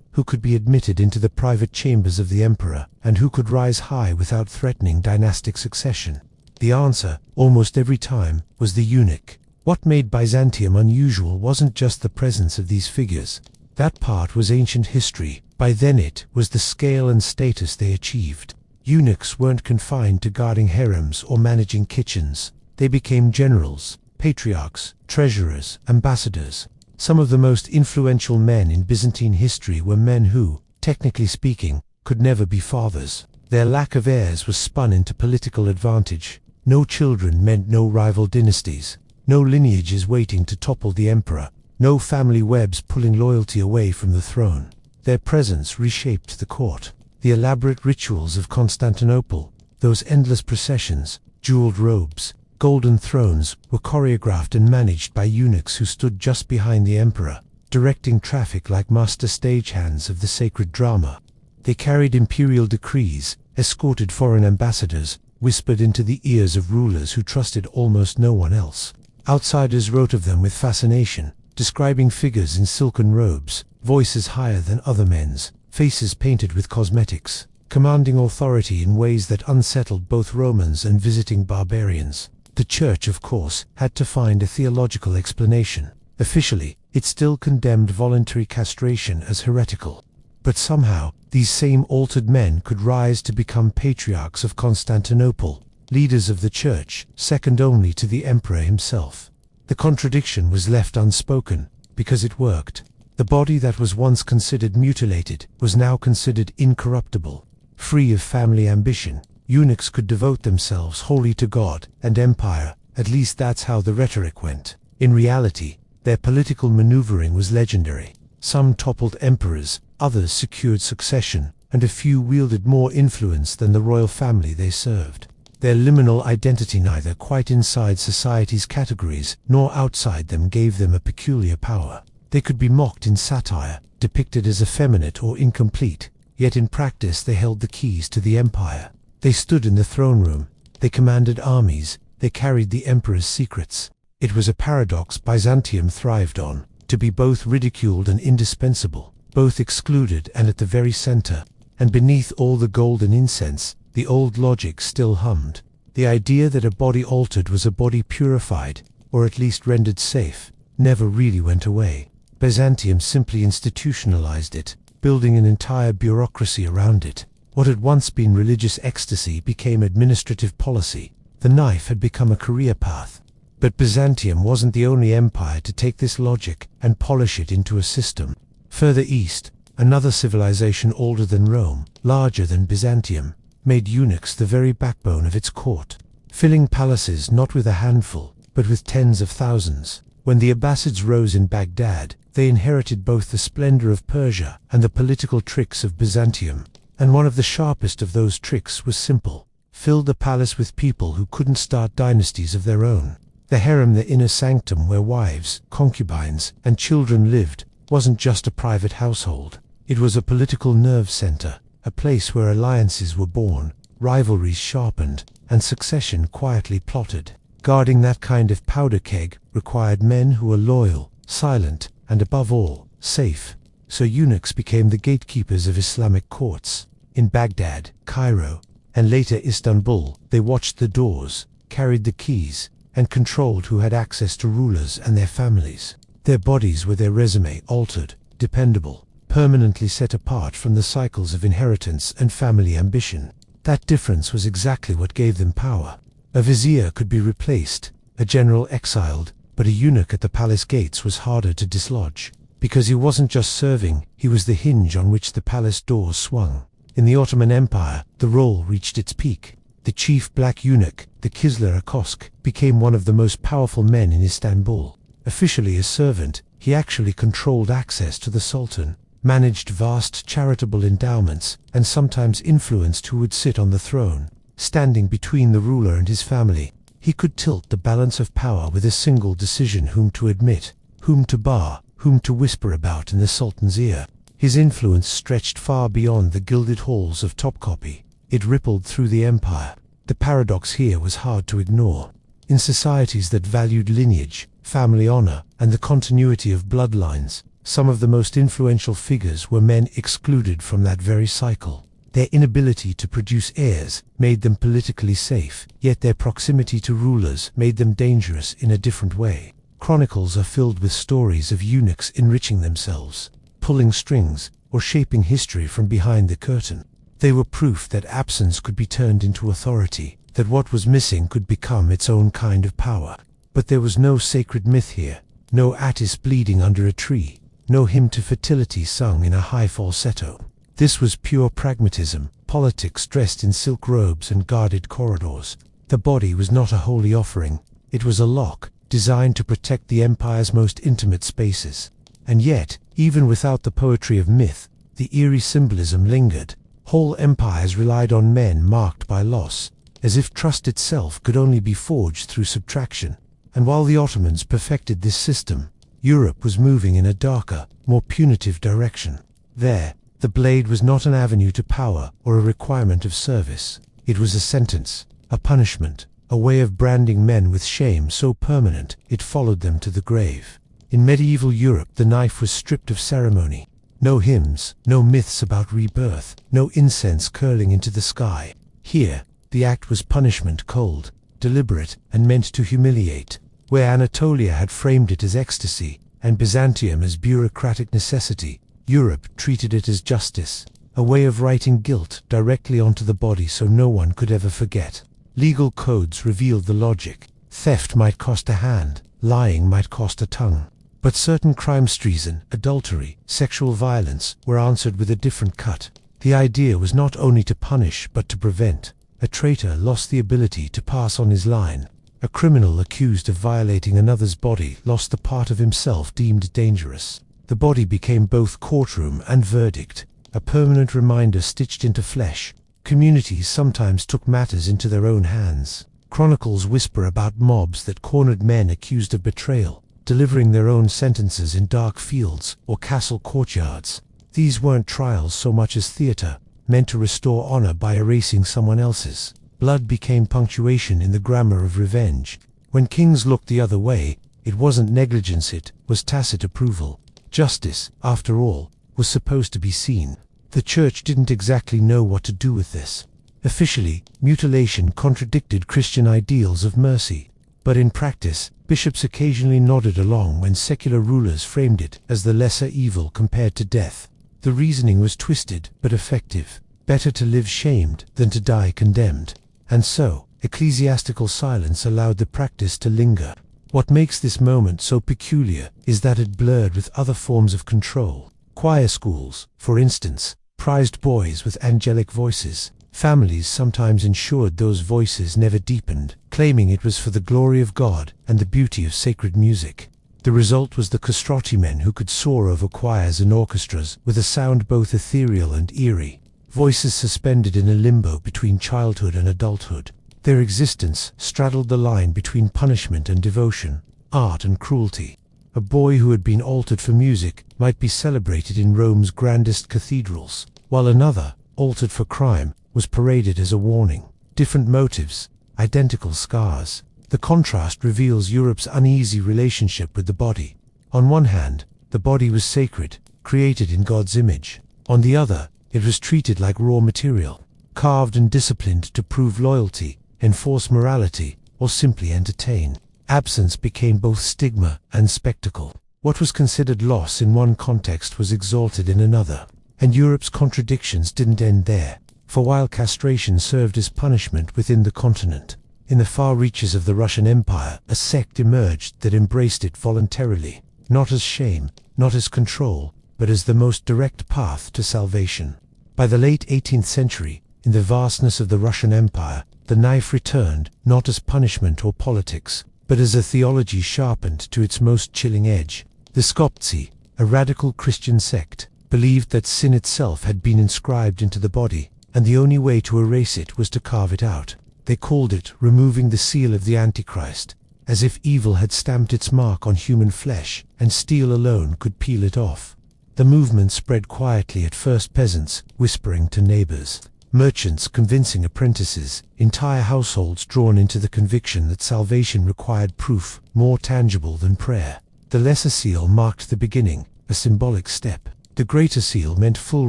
Who could be admitted into the private chambers of the emperor? And who could rise high without threatening dynastic succession? The answer, almost every time, was the eunuch. What made Byzantium unusual wasn't just the presence of these figures. That part was ancient history. By then it was the scale and status they achieved. Eunuchs weren't confined to guarding harems or managing kitchens. They became generals, patriarchs, treasurers, ambassadors. Some of the most influential men in Byzantine history were men who, technically speaking, could never be fathers. Their lack of heirs was spun into political advantage. No children meant no rival dynasties. no lineages waiting to topple the emperor, no family webs pulling loyalty away from the throne. Their presence reshaped the court. The elaborate rituals of Constantinople, those endless processions, jeweled robes, golden thrones, were choreographed and managed by eunuchs who stood just behind the emperor, directing traffic like master stagehands of the sacred drama. They carried imperial decrees, escorted foreign ambassadors, whispered into the ears of rulers who trusted almost no one else. Outsiders wrote of them with fascination, describing figures in silken robes, voices higher than other men's, faces painted with cosmetics, commanding authority in ways that unsettled both Romans and visiting barbarians. The Church, of course, had to find a theological explanation. Officially, it still condemned voluntary castration as heretical. But somehow, these same altered men could rise to become patriarchs of Constantinople, leaders of the Church, second only to the emperor himself. The contradiction was left unspoken, because it worked. The body that was once considered mutilated was now considered incorruptible. Free of family ambition, eunuchs could devote themselves wholly to God and empire. At least that's how the rhetoric went. In reality, their political maneuvering was legendary. Some toppled emperors, others secured succession, and a few wielded more influence than the royal family they served. Their liminal identity, neither quite inside society's categories nor outside them, gave them a peculiar power. They could be mocked in satire, depicted as effeminate or incomplete, yet in practice they held the keys to the empire. They stood in the throne room, they commanded armies, they carried the emperor's secrets. It was a paradox Byzantium thrived on, to be both ridiculed and indispensable, both excluded and at the very center. And beneath all the gold and incense, the old logic still hummed. The idea that a body altered was a body purified, or at least rendered safe, never really went away. Byzantium simply institutionalized it, building an entire bureaucracy around it. What had once been religious ecstasy became administrative policy. The knife had become a career path. But Byzantium wasn't the only empire to take this logic and polish it into a system. Further east, another civilization older than Rome, larger than Byzantium, made eunuchs the very backbone of its court, filling palaces not with a handful, but with tens of thousands. When the Abbasids rose in Baghdad, they inherited both the splendor of Persia and the political tricks of Byzantium. And one of the sharpest of those tricks was simple: fill the palace with people who couldn't start dynasties of their own. The harem, the inner sanctum where wives, concubines, and children lived, wasn't just a private household. It was a political nerve center, a place where alliances were born, rivalries sharpened, and succession quietly plotted. Guarding that kind of powder keg required men who were loyal, silent, and above all, safe. So eunuchs became the gatekeepers of Islamic courts. In Baghdad, Cairo, and later Istanbul, they watched the doors, carried the keys, and controlled who had access to rulers and their families. Their bodies were their resume, altered, dependable, permanently set apart from the cycles of inheritance and family ambition. That difference was exactly what gave them power. A vizier could be replaced, a general exiled, but a eunuch at the palace gates was harder to dislodge. Because he wasn't just serving, he was the hinge on which the palace doors swung. In the Ottoman Empire, the role reached its peak. The chief black eunuch, the Kisler Akosk, became one of the most powerful men in Istanbul. Officially a servant, he actually controlled access to the Sultan, managed vast charitable endowments, and sometimes influenced who would sit on the throne. Standing between the ruler and his family, he could tilt the balance of power with a single decision: whom to admit, whom to bar, whom to whisper about in the Sultan's ear. His influence stretched far beyond the gilded halls of Topkapi. It rippled through the empire. The paradox here was hard to ignore. In societies that valued lineage, family honor, and the continuity of bloodlines, some of the most influential figures were men excluded from that very cycle. Their inability to produce heirs made them politically safe, yet their proximity to rulers made them dangerous in a different way. Chronicles are filled with stories of eunuchs enriching themselves, pulling strings, or shaping history from behind the curtain. They were proof that absence could be turned into authority, that what was missing could become its own kind of power. But there was no sacred myth here, no Attis bleeding under a tree, no hymn to fertility sung in a high falsetto. This was pure pragmatism, politics dressed in silk robes and guarded corridors. The body was not a holy offering, it was a lock, designed to protect the empire's most intimate spaces. And yet, even without the poetry of myth, the eerie symbolism lingered. Whole empires relied on men marked by loss, as if trust itself could only be forged through subtraction. And while the Ottomans perfected this system, Europe was moving in a darker, more punitive direction. There, the blade was not an avenue to power or a requirement of service. It was a sentence, a punishment, a way of branding men with shame so permanent it followed them to the grave. In medieval Europe, the knife was stripped of ceremony. No hymns, no myths about rebirth, no incense curling into the sky. Here, the act was punishment, cold, deliberate, and meant to humiliate. Where Anatolia had framed it as ecstasy, and Byzantium as bureaucratic necessity, Europe treated it as justice, a way of writing guilt directly onto the body so no one could ever forget. Legal codes revealed the logic. Theft might cost a hand, lying might cost a tongue. But certain crimes, treason, adultery, sexual violence, were answered with a different cut. The idea was not only to punish but to prevent. A traitor lost the ability to pass on his line. A criminal accused of violating another's body lost the part of himself deemed dangerous. The body became both courtroom and verdict, a permanent reminder stitched into flesh. Communities sometimes took matters into their own hands. Chronicles whisper about mobs that cornered men accused of betrayal, delivering their own sentences in dark fields or castle courtyards. These weren't trials so much as theater, meant to restore honor by erasing someone else's. Blood became punctuation in the grammar of revenge. When kings looked the other way, it wasn't negligence, it was tacit approval. Justice, after all, was supposed to be seen. The church didn't exactly know what to do with this. Officially, mutilation contradicted Christian ideals of mercy. But in practice, bishops occasionally nodded along when secular rulers framed it as the lesser evil compared to death. The reasoning was twisted but effective. Better to live shamed than to die condemned. And so, ecclesiastical silence allowed the practice to linger. What makes this moment so peculiar is that it blurred with other forms of control. Choir schools, for instance, prized boys with angelic voices. Families sometimes ensured those voices never deepened, claiming it was for the glory of God and the beauty of sacred music. The result was the castrati men who could soar over choirs and orchestras with a sound both ethereal and eerie. Voices suspended in a limbo between childhood and adulthood. Their existence straddled the line between punishment and devotion, art and cruelty. A boy who had been altered for music might be celebrated in Rome's grandest cathedrals, while another, altered for crime, was paraded as a warning. Different motives, identical scars. The contrast reveals Europe's uneasy relationship with the body. On one hand, the body was sacred, created in God's image. On the other, it was treated like raw material, carved and disciplined to prove loyalty, enforce morality, or simply entertain. Absence became both stigma and spectacle. What was considered loss in one context was exalted in another. And Europe's contradictions didn't end there. For while castration served as punishment within the continent, in the far reaches of the Russian Empire, a sect emerged that embraced it voluntarily, not as shame, not as control, but as the most direct path to salvation. By the late 18th century, in the vastness of the Russian Empire, the knife returned, not as punishment or politics, but as a theology sharpened to its most chilling edge. The Skoptsi, a radical Christian sect, believed that sin itself had been inscribed into the body, and the only way to erase it was to carve it out. They called it removing the seal of the Antichrist, as if evil had stamped its mark on human flesh, and steel alone could peel it off. The movement spread quietly, at first peasants whispering to neighbors, merchants convincing apprentices, entire households drawn into the conviction that salvation required proof more tangible than prayer. The lesser seal marked the beginning, a symbolic step. The greater seal meant full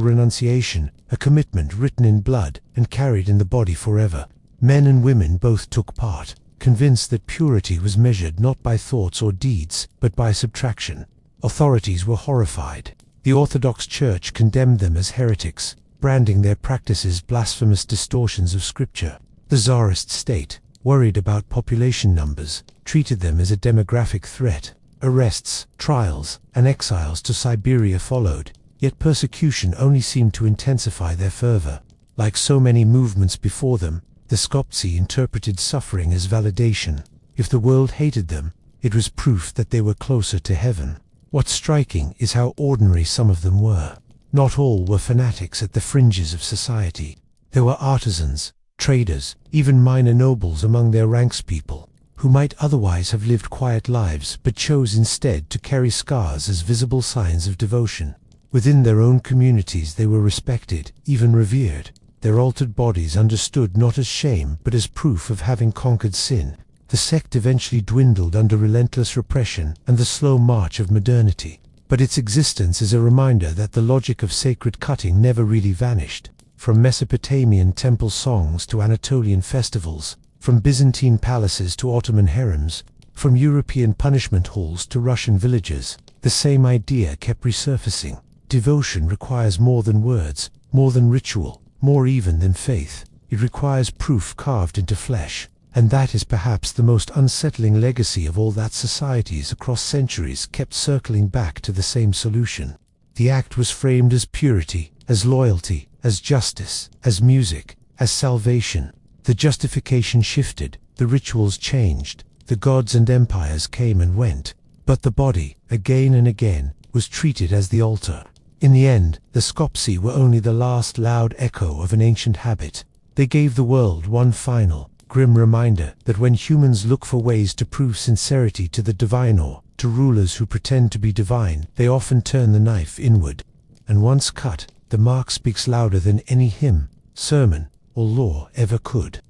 renunciation, a commitment written in blood and carried in the body forever. Men and women both took part, convinced that purity was measured not by thoughts or deeds, but by subtraction. Authorities were horrified. The Orthodox Church condemned them as heretics, branding their practices blasphemous distortions of scripture. The Tsarist state, worried about population numbers, treated them as a demographic threat. Arrests, trials, and exiles to Siberia followed, yet persecution only seemed to intensify their fervor. Like so many movements before them, the Skoptsi interpreted suffering as validation. If the world hated them, It was proof that they were closer to heaven. What's striking is how ordinary some of them were. Not all were fanatics at the fringes of society. There were artisans, traders, even minor nobles among their ranks, people who might otherwise have lived quiet lives but chose instead to carry scars as visible signs of devotion. Within their own communities they were respected, even revered. Their altered bodies understood not as shame but as proof of having conquered sin. The sect eventually dwindled under relentless repression and the slow march of modernity, but its existence is a reminder that the logic of sacred cutting never really vanished. From Mesopotamian temple songs to Anatolian festivals, from Byzantine palaces to Ottoman harems, from European punishment halls to Russian villages, the same idea kept resurfacing. Devotion requires more than words, more than ritual, more even than faith. It requires proof carved into flesh. And that is perhaps the most unsettling legacy of all, that societies across centuries kept circling back to the same solution. The act was framed as purity, as loyalty, as justice, as music, as salvation. The justification shifted, the rituals changed, the gods and empires came and went, but the body, again and again, was treated as the altar. In the end, the Skopsi were only the last loud echo of an ancient habit. They gave the world one final, grim reminder that when humans look for ways to prove sincerity to the divine or to rulers who pretend to be divine, they often turn the knife inward. And once cut, the mark speaks louder than any hymn, sermon, or law ever could.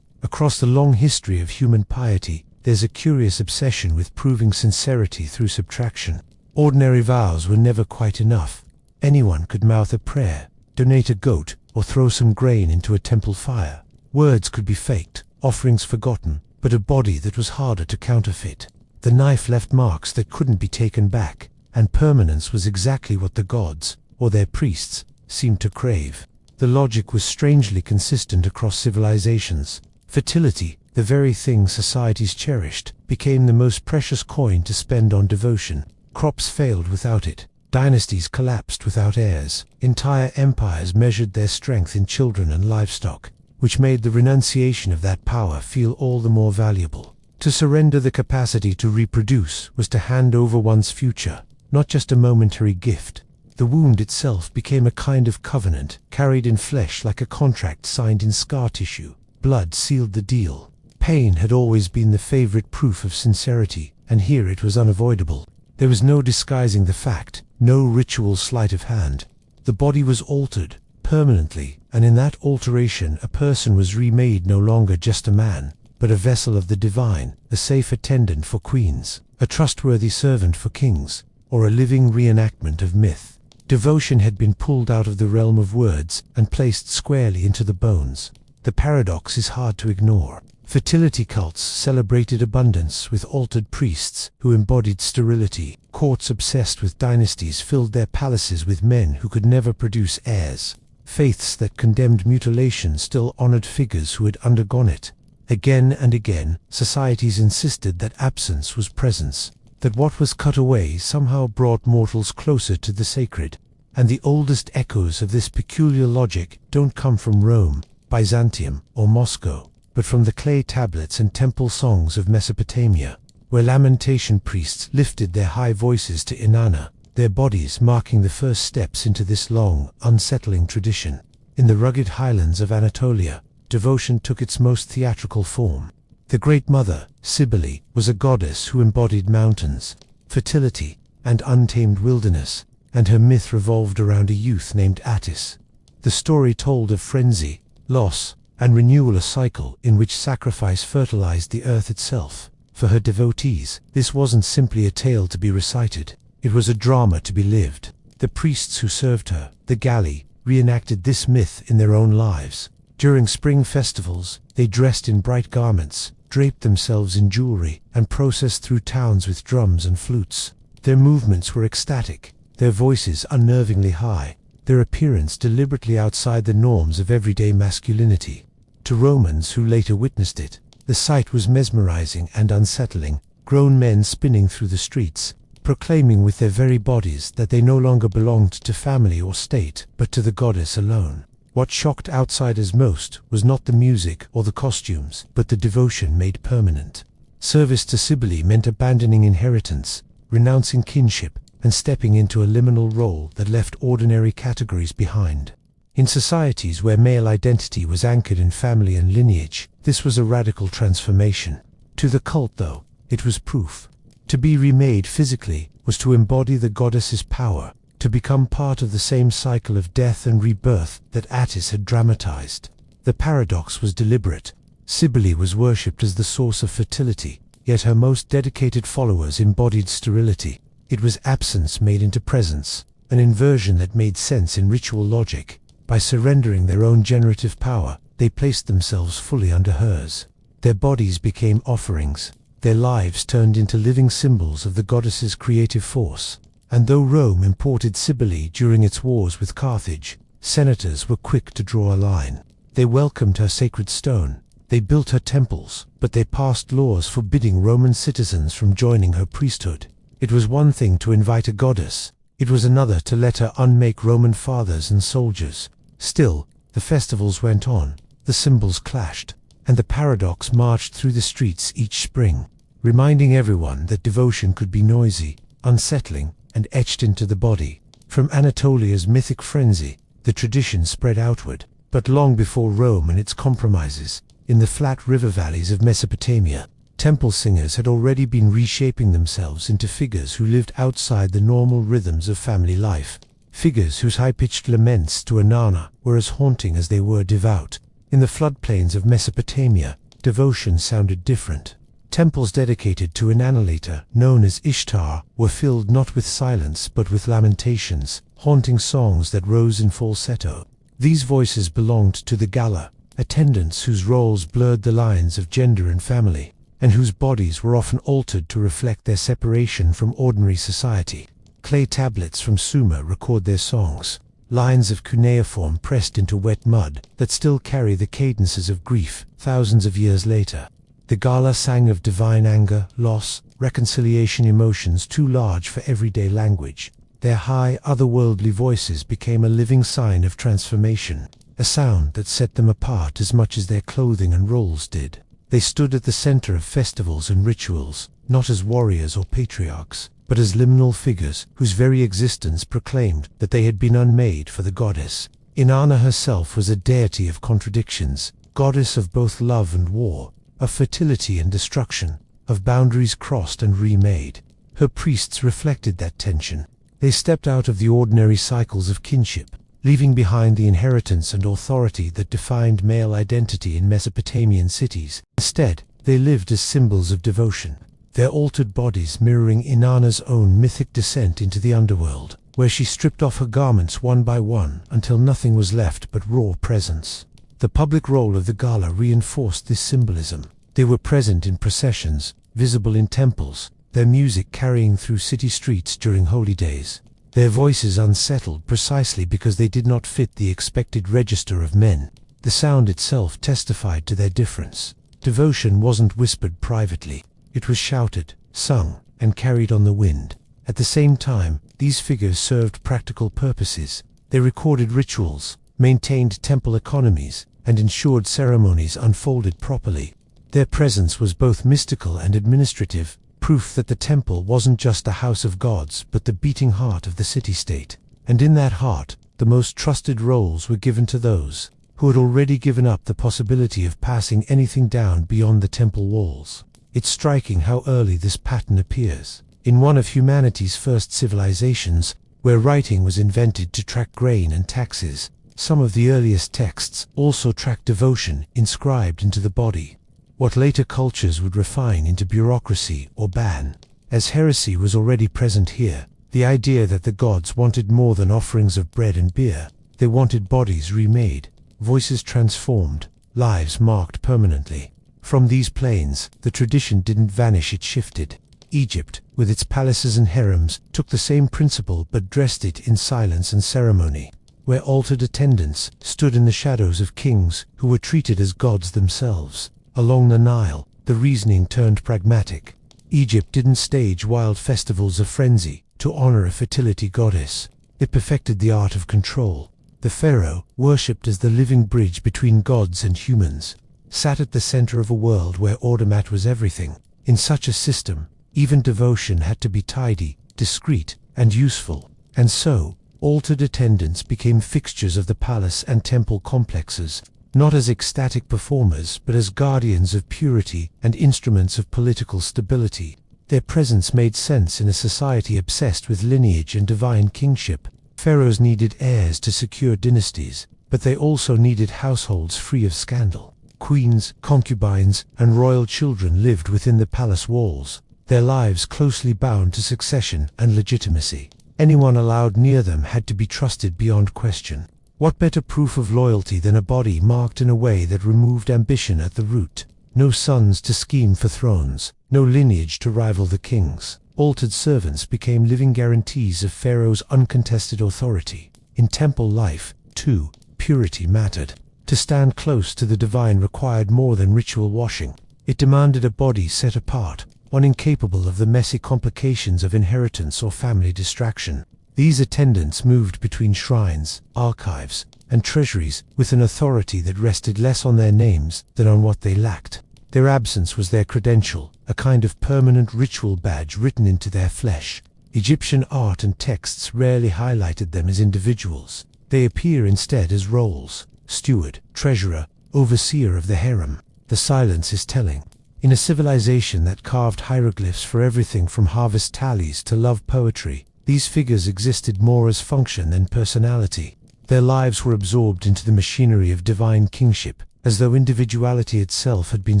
Across the long history of human piety, there's a curious obsession with proving sincerity through subtraction. Ordinary vows were never quite enough. Anyone could mouth a prayer, donate a goat, or throw some grain into a temple fire. Words could be faked, offerings forgotten, but a body that was harder to counterfeit. The knife left marks that couldn't be taken back, and permanence was exactly what the gods, or their priests, seemed to crave. The logic was strangely consistent across civilizations. Fertility, the very thing societies cherished, became the most precious coin to spend on devotion. Crops failed without it. Dynasties collapsed without heirs. Entire empires measured their strength in children and livestock, which made the renunciation of that power feel all the more valuable. To surrender the capacity to reproduce was to hand over one's future, not just a momentary gift. The wound itself became a kind of covenant, carried in flesh like a contract signed in scar tissue. Blood sealed the deal. Pain had always been the favorite proof of sincerity, and here it was unavoidable. There was no disguising the fact, no ritual sleight of hand. The body was altered, permanently, and in that alteration a person was remade no longer just a man, but a vessel of the divine, a safe attendant for queens, a trustworthy servant for kings, or a living reenactment of myth. Devotion had been pulled out of the realm of words and placed squarely into the bones. The paradox is hard to ignore. Fertility cults celebrated abundance with altered priests who embodied sterility. Courts obsessed with dynasties filled their palaces with men who could never produce heirs. Faiths that condemned mutilation still honored figures who had undergone it. Again and again, societies insisted that absence was presence, that what was cut away somehow brought mortals closer to the sacred. And the oldest echoes of this peculiar logic don't come from Rome, Byzantium, or Moscow, but from the clay tablets and temple songs of Mesopotamia, where lamentation priests lifted their high voices to Inanna, their bodies marking the first steps into this long, unsettling tradition. In the rugged highlands of Anatolia, devotion took its most theatrical form. The Great Mother, Cybele, was a goddess who embodied mountains, fertility, and untamed wilderness, and her myth revolved around a youth named Attis. The story told of frenzy, loss, and renewal, a cycle in which sacrifice fertilized the earth itself. For her devotees, this wasn't simply a tale to be recited. It was a drama to be lived. The priests who served her, the Galli, reenacted this myth in their own lives. During spring festivals, they dressed in bright garments, draped themselves in jewelry, and processed through towns with drums and flutes. Their movements were ecstatic, their voices unnervingly high, their appearance deliberately outside the norms of everyday masculinity. To Romans who later witnessed it, the sight was mesmerizing and unsettling. Grown men spinning through the streets, proclaiming with their very bodies that they no longer belonged to family or state, but to the goddess alone. What shocked outsiders most was not the music or the costumes, but the devotion made permanent. Service to Cybele meant abandoning inheritance, renouncing kinship, and stepping into a liminal role that left ordinary categories behind. In societies where male identity was anchored in family and lineage, this was a radical transformation. To the cult, though, it was proof. To be remade physically was to embody the goddess's power, to become part of the same cycle of death and rebirth that Attis had dramatized. The paradox was deliberate. Cybele was worshipped as the source of fertility, yet her most dedicated followers embodied sterility. It was absence made into presence, an inversion that made sense in ritual logic. By surrendering their own generative power, they placed themselves fully under hers. Their bodies became offerings, their lives turned into living symbols of the goddess's creative force. And though Rome imported Cybele during its wars with Carthage, senators were quick to draw a line. They welcomed her sacred stone, they built her temples, but they passed laws forbidding Roman citizens from joining her priesthood. It was one thing to invite a goddess, it was another to let her unmake Roman fathers and soldiers. Still, the festivals went on, the symbols clashed, and the paradox marched through the streets each spring, reminding everyone that devotion could be noisy, unsettling, and etched into the body. From Anatolia's mythic frenzy, the tradition spread outward, but long before Rome and its compromises, in the flat river valleys of Mesopotamia, temple singers had already been reshaping themselves into figures who lived outside the normal rhythms of family life, figures whose high-pitched laments to Inanna were as haunting as they were devout. In the floodplains of Mesopotamia, devotion sounded different. Temples dedicated to an Annihilata, known as Ishtar, were filled not with silence but with lamentations, haunting songs that rose in falsetto. These voices belonged to the Gala, attendants whose roles blurred the lines of gender and family, and whose bodies were often altered to reflect their separation from ordinary society. Clay tablets from Sumer record their songs, lines of cuneiform pressed into wet mud that still carry the cadences of grief thousands of years later. The Gala sang of divine anger, loss, reconciliation, emotions too large for everyday language. Their high, otherworldly voices became a living sign of transformation, a sound that set them apart as much as their clothing and roles did. They stood at the center of festivals and rituals, not as warriors or patriarchs, but as liminal figures whose very existence proclaimed that they had been unmade for the goddess. Inanna herself was a deity of contradictions, goddess of both love and war, of fertility and destruction, of boundaries crossed and remade. Her priests reflected that tension. They stepped out of the ordinary cycles of kinship, leaving behind the inheritance and authority that defined male identity in Mesopotamian cities. Instead, they lived as symbols of devotion, their altered bodies mirroring Inanna's own mythic descent into the underworld, where she stripped off her garments one by one until nothing was left but raw presence. The public role of the Gala reinforced this symbolism. They were present in processions, visible in temples, their music carrying through city streets during holy days, their voices unsettled precisely because they did not fit the expected register of men. The sound itself testified to their difference. Devotion wasn't whispered privately. It was shouted, sung, and carried on the wind. At the same time, these figures served practical purposes. They recorded rituals, maintained temple economies, and ensured ceremonies unfolded properly. Their presence was both mystical and administrative, proof that the temple wasn't just a house of gods but the beating heart of the city-state. And in that heart, the most trusted roles were given to those who had already given up the possibility of passing anything down beyond the temple walls. It's striking how early this pattern appears. In one of humanity's first civilizations, where writing was invented to track grain and taxes, some of the earliest texts also tracked devotion inscribed into the body, what later cultures would refine into bureaucracy or ban. As heresy was already present here, the idea that the gods wanted more than offerings of bread and beer, They wanted bodies remade, voices transformed, lives marked permanently. From these planes, the tradition didn't vanish, it shifted. Egypt, with its palaces and harems, took the same principle but dressed it in silence and ceremony. Where altered attendants stood in the shadows of kings who were treated as gods themselves. Along the Nile, the reasoning turned pragmatic. Egypt didn't stage wild festivals of frenzy to honor a fertility goddess. It perfected the art of control. The pharaoh, worshipped as the living bridge between gods and humans, sat at the center of a world where order was everything. In such a system, even devotion had to be tidy, discreet, and useful. And so, altered attendants became fixtures of the palace and temple complexes, not as ecstatic performers but as guardians of purity and instruments of political stability. Their presence made sense in a society obsessed with lineage and divine kingship. Pharaohs needed heirs to secure dynasties, but they also needed households free of scandal. Queens, concubines, and royal children lived within the palace walls, their lives closely bound to succession and legitimacy. Anyone allowed near them had to be trusted beyond question. What better proof of loyalty than a body marked in a way that removed ambition at the root? No sons to scheme for thrones, no lineage to rival the kings. Altered servants became living guarantees of Pharaoh's uncontested authority. In temple life, too, purity mattered. To stand close to the divine required more than ritual washing. It demanded a body set apart, one incapable of the messy complications of inheritance or family distraction. These attendants moved between shrines, archives, and treasuries with an authority that rested less on their names than on what they lacked. Their absence was their credential, a kind of permanent ritual badge written into their flesh. Egyptian art and texts rarely highlighted them as individuals. They appear instead as roles: steward, treasurer, overseer of the harem. The silence is telling. In a civilization that carved hieroglyphs for everything from harvest tallies to love poetry, these figures existed more as function than personality. Their lives were absorbed into the machinery of divine kingship, as though individuality itself had been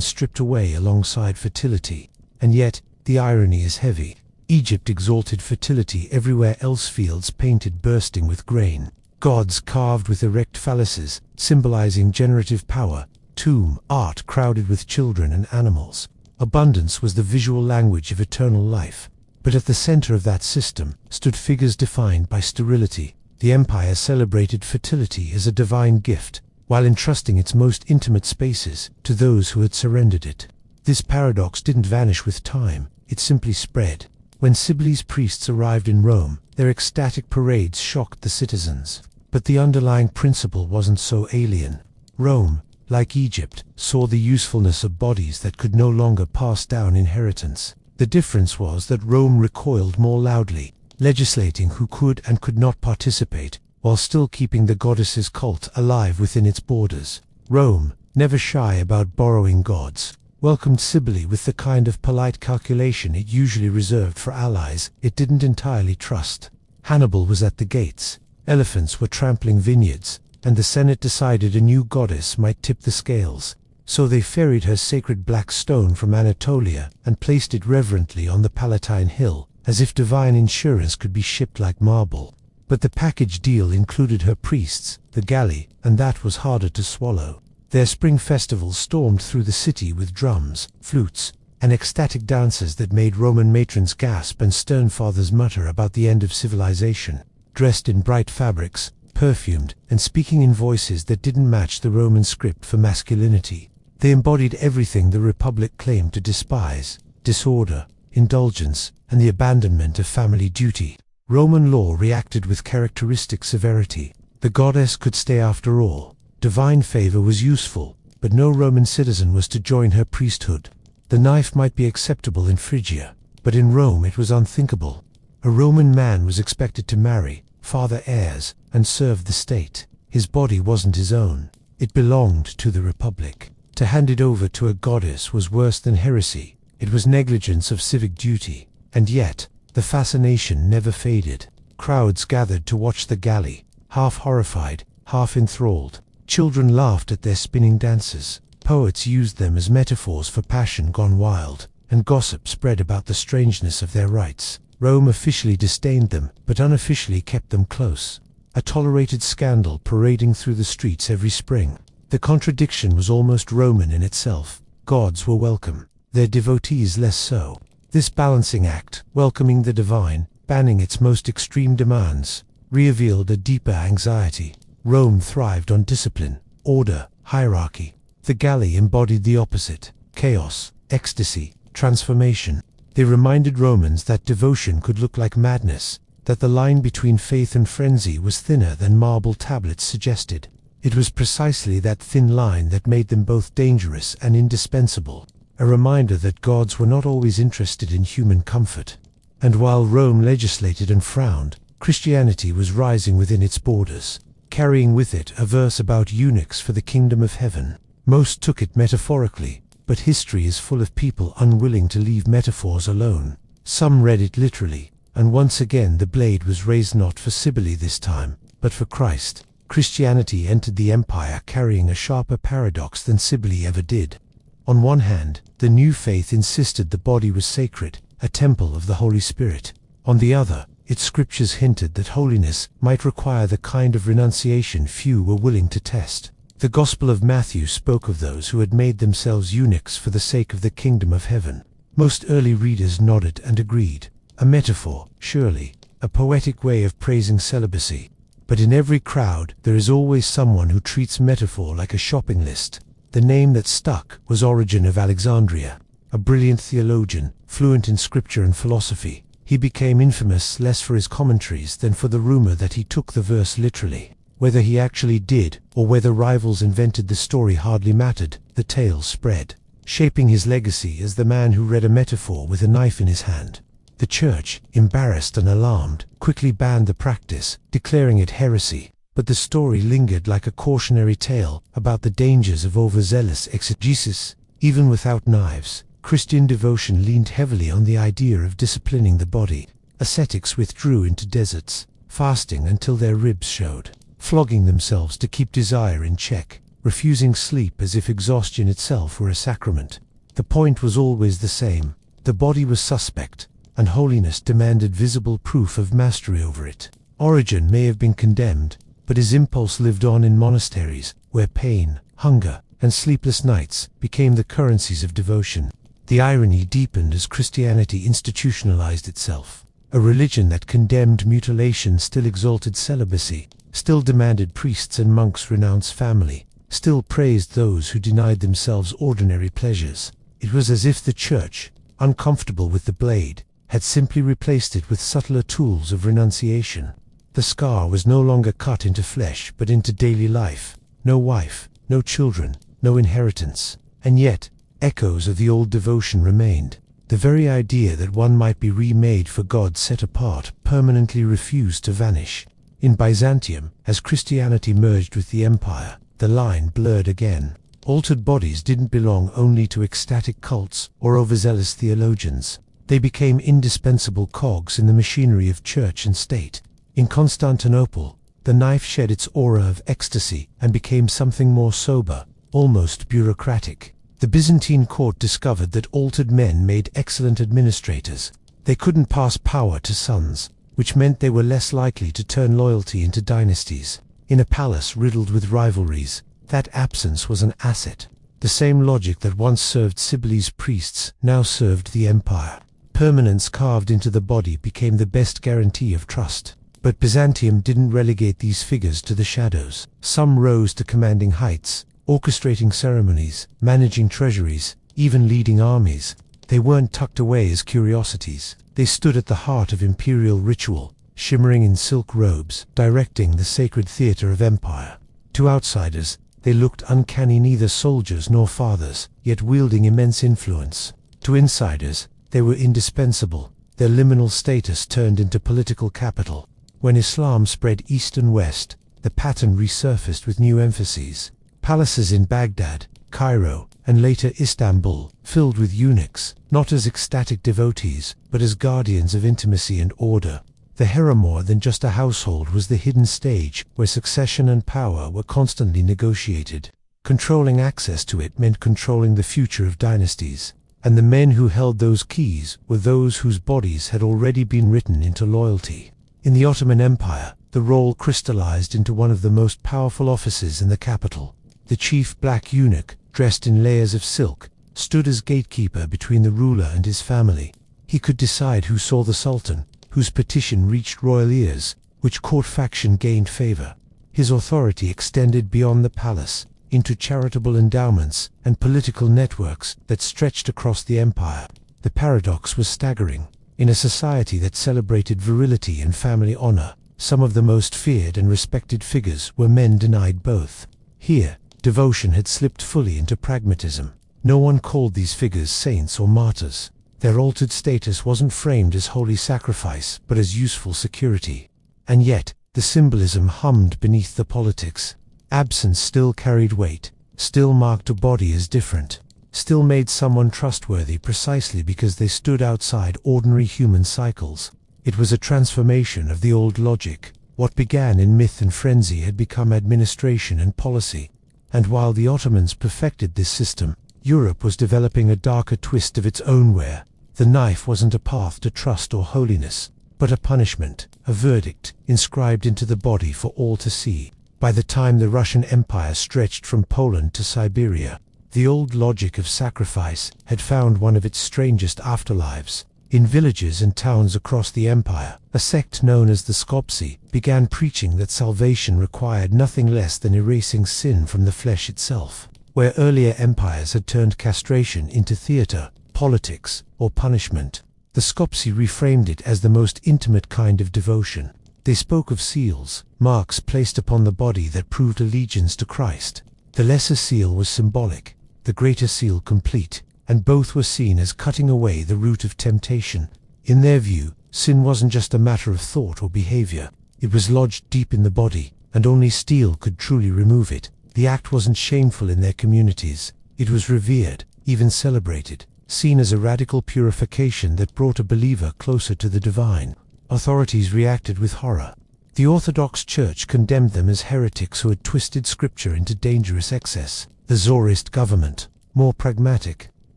stripped away alongside fertility. And yet, the irony is heavy. Egypt exalted fertility everywhere else, fields painted bursting with grain, gods carved with erect phalluses, symbolizing generative power, tomb art crowded with children and animals. Abundance was the visual language of eternal life. But at the center of that system stood figures defined by sterility. The empire celebrated fertility as a divine gift, while entrusting its most intimate spaces to those who had surrendered it. This paradox didn't vanish with time, it simply spread. When Cybele's priests arrived in Rome, their ecstatic parades shocked the citizens. But the underlying principle wasn't so alien. Rome, like Egypt, saw the usefulness of bodies that could no longer pass down inheritance. The difference was that Rome recoiled more loudly, legislating who could and could not participate, while still keeping the goddess's cult alive within its borders. Rome, never shy about borrowing gods, welcomed Cybele with the kind of polite calculation it usually reserved for allies it didn't entirely trust. Hannibal was at the gates, elephants were trampling vineyards, and the Senate decided a new goddess might tip the scales. So they ferried her sacred black stone from Anatolia and placed it reverently on the Palatine Hill, as if divine insurance could be shipped like marble. But the package deal included her priests, the galley, and that was harder to swallow. Their spring festivals stormed through the city with drums, flutes, and ecstatic dances that made Roman matrons gasp and stern fathers mutter about the end of civilization. Dressed in bright fabrics, perfumed, and speaking in voices that didn't match the Roman script for masculinity, they embodied everything the Republic claimed to despise: disorder, indulgence, and the abandonment of family duty. Roman law reacted with characteristic severity. The goddess could stay after all. Divine favor was useful, but no Roman citizen was to join her priesthood. The knife might be acceptable in Phrygia, but in Rome it was unthinkable. A Roman man was expected to marry, father heirs, and serve the state. His body wasn't his own. It belonged to the Republic. To hand it over to a goddess was worse than heresy. It was negligence of civic duty. And yet, the fascination never faded. Crowds gathered to watch the galley, half horrified, half enthralled. Children laughed at their spinning dances. Poets used them as metaphors for passion gone wild, and gossip spread about the strangeness of their rites. Rome officially disdained them, but unofficially kept them close. a tolerated scandal parading through the streets every spring. The contradiction was almost Roman in itself. Gods were welcome, their devotees less so. This balancing act, welcoming the divine, banning its most extreme demands, revealed a deeper anxiety. Rome thrived on discipline, order, hierarchy. The Galli embodied the opposite: chaos, ecstasy, transformation. They reminded Romans that devotion could look like madness, that the line between faith and frenzy was thinner than marble tablets suggested. It was precisely that thin line that made them both dangerous and indispensable, a reminder that gods were not always interested in human comfort. And while Rome legislated and frowned, Christianity was rising within its borders, carrying with it a verse about eunuchs for the kingdom of heaven. Most took it metaphorically, but history is full of people unwilling to leave metaphors alone. Some read it literally, and once again the blade was raised not for Cybele this time, but for Christ. Christianity entered the empire carrying a sharper paradox than Cybele ever did. On one hand, the new faith insisted the body was sacred, a temple of the Holy Spirit. On the other, its scriptures hinted that holiness might require the kind of renunciation few were willing to test. The Gospel of Matthew spoke of those who had made themselves eunuchs for the sake of the kingdom of heaven. Most early readers nodded and agreed. A metaphor, surely, a poetic way of praising celibacy. But in every crowd there is always someone who treats metaphor like a shopping list. The name that stuck was Origen of Alexandria, a brilliant theologian, fluent in scripture and philosophy. He became infamous less for his commentaries than for the rumor that he took the verse literally. Whether he actually did, or whether rivals invented the story hardly mattered, the tale spread, shaping his legacy as the man who read a metaphor with a knife in his hand. The church, embarrassed and alarmed, quickly banned the practice, declaring it heresy. But the story lingered like a cautionary tale about the dangers of overzealous exegesis. Even without knives, Christian devotion leaned heavily on the idea of disciplining the body. Ascetics withdrew into deserts, fasting until their ribs showed, flogging themselves to keep desire in check, refusing sleep as if exhaustion itself were a sacrament. The point was always the same: the body was suspect, and holiness demanded visible proof of mastery over it. Origen may have been condemned, but his impulse lived on in monasteries, where pain, hunger, and sleepless nights became the currencies of devotion. The irony deepened as Christianity institutionalized itself. A religion that condemned mutilation still exalted celibacy, still demanded priests and monks renounce family, still praised those who denied themselves ordinary pleasures. It was as if the church, uncomfortable with the blade, had simply replaced it with subtler tools of renunciation. The scar was no longer cut into flesh but into daily life. No wife, no children, no inheritance. And yet, echoes of the old devotion remained. The very idea that one might be remade for God set apart permanently refused to vanish. In Byzantium, as Christianity merged with the empire, the line blurred again. Altered bodies didn't belong only to ecstatic cults or overzealous theologians. They became indispensable cogs in the machinery of church and state. In Constantinople, the knife shed its aura of ecstasy and became something more sober, almost bureaucratic. The Byzantine court discovered that altered men made excellent administrators. They couldn't pass power to sons, which meant they were less likely to turn loyalty into dynasties. In a palace riddled with rivalries, that absence was an asset. The same logic that once served Cybele's priests now served the empire. Permanence carved into the body became the best guarantee of trust. But Byzantium didn't relegate these figures to the shadows. Some rose to commanding heights, orchestrating ceremonies, managing treasuries, even leading armies. They weren't tucked away as curiosities. They stood at the heart of imperial ritual, shimmering in silk robes, directing the sacred theater of empire. To outsiders, they looked uncanny, neither soldiers nor fathers, yet wielding immense influence. To insiders, they were indispensable. Their liminal status turned into political capital. When Islam spread east and west, the pattern resurfaced with new emphases. Palaces in Baghdad, Cairo, and later Istanbul, filled with eunuchs, not as ecstatic devotees, but as guardians of intimacy and order. The harem, more than just a household, was the hidden stage where succession and power were constantly negotiated. Controlling access to it meant controlling the future of dynasties. And the men who held those keys were those whose bodies had already been written into loyalty. In the Ottoman Empire, the role crystallized into one of the most powerful offices in the capital. The chief black eunuch, dressed in layers of silk, stood as gatekeeper between the ruler and his family. He could decide who saw the sultan, whose petition reached royal ears, which court faction gained favor. His authority extended beyond the palace, into charitable endowments and political networks that stretched across the empire. The paradox was staggering. In a society that celebrated virility and family honor, some of the most feared and respected figures were men denied both. Here, devotion had slipped fully into pragmatism. No one called these figures saints or martyrs. Their altered status wasn't framed as holy sacrifice, but as useful security. And yet, the symbolism hummed beneath the politics. Absence still carried weight, still marked a body as different, still made someone trustworthy precisely because they stood outside ordinary human cycles. It was a transformation of the old logic. What began in myth and frenzy had become administration and policy. And while the Ottomans perfected this system, Europe was developing a darker twist of its own where the knife wasn't a path to trust or holiness, but a punishment, a verdict, inscribed into the body for all to see. By the time the Russian Empire stretched from Poland to Siberia, the old logic of sacrifice had found one of its strangest afterlives. In villages and towns across the empire, a sect known as the Skopsi began preaching that salvation required nothing less than erasing sin from the flesh itself. Where earlier empires had turned castration into theater, politics, or punishment, the Skopsi reframed it as the most intimate kind of devotion. They spoke of seals, marks placed upon the body that proved allegiance to Christ. The lesser seal was symbolic, the greater seal complete, and both were seen as cutting away the root of temptation. In their view, sin wasn't just a matter of thought or behavior. It was lodged deep in the body, and only steel could truly remove it. The act wasn't shameful in their communities. It was revered, even celebrated, seen as a radical purification that brought a believer closer to the divine. Authorities reacted with horror. The Orthodox Church condemned them as heretics who had twisted scripture into dangerous excess. The Tsarist government, more pragmatic,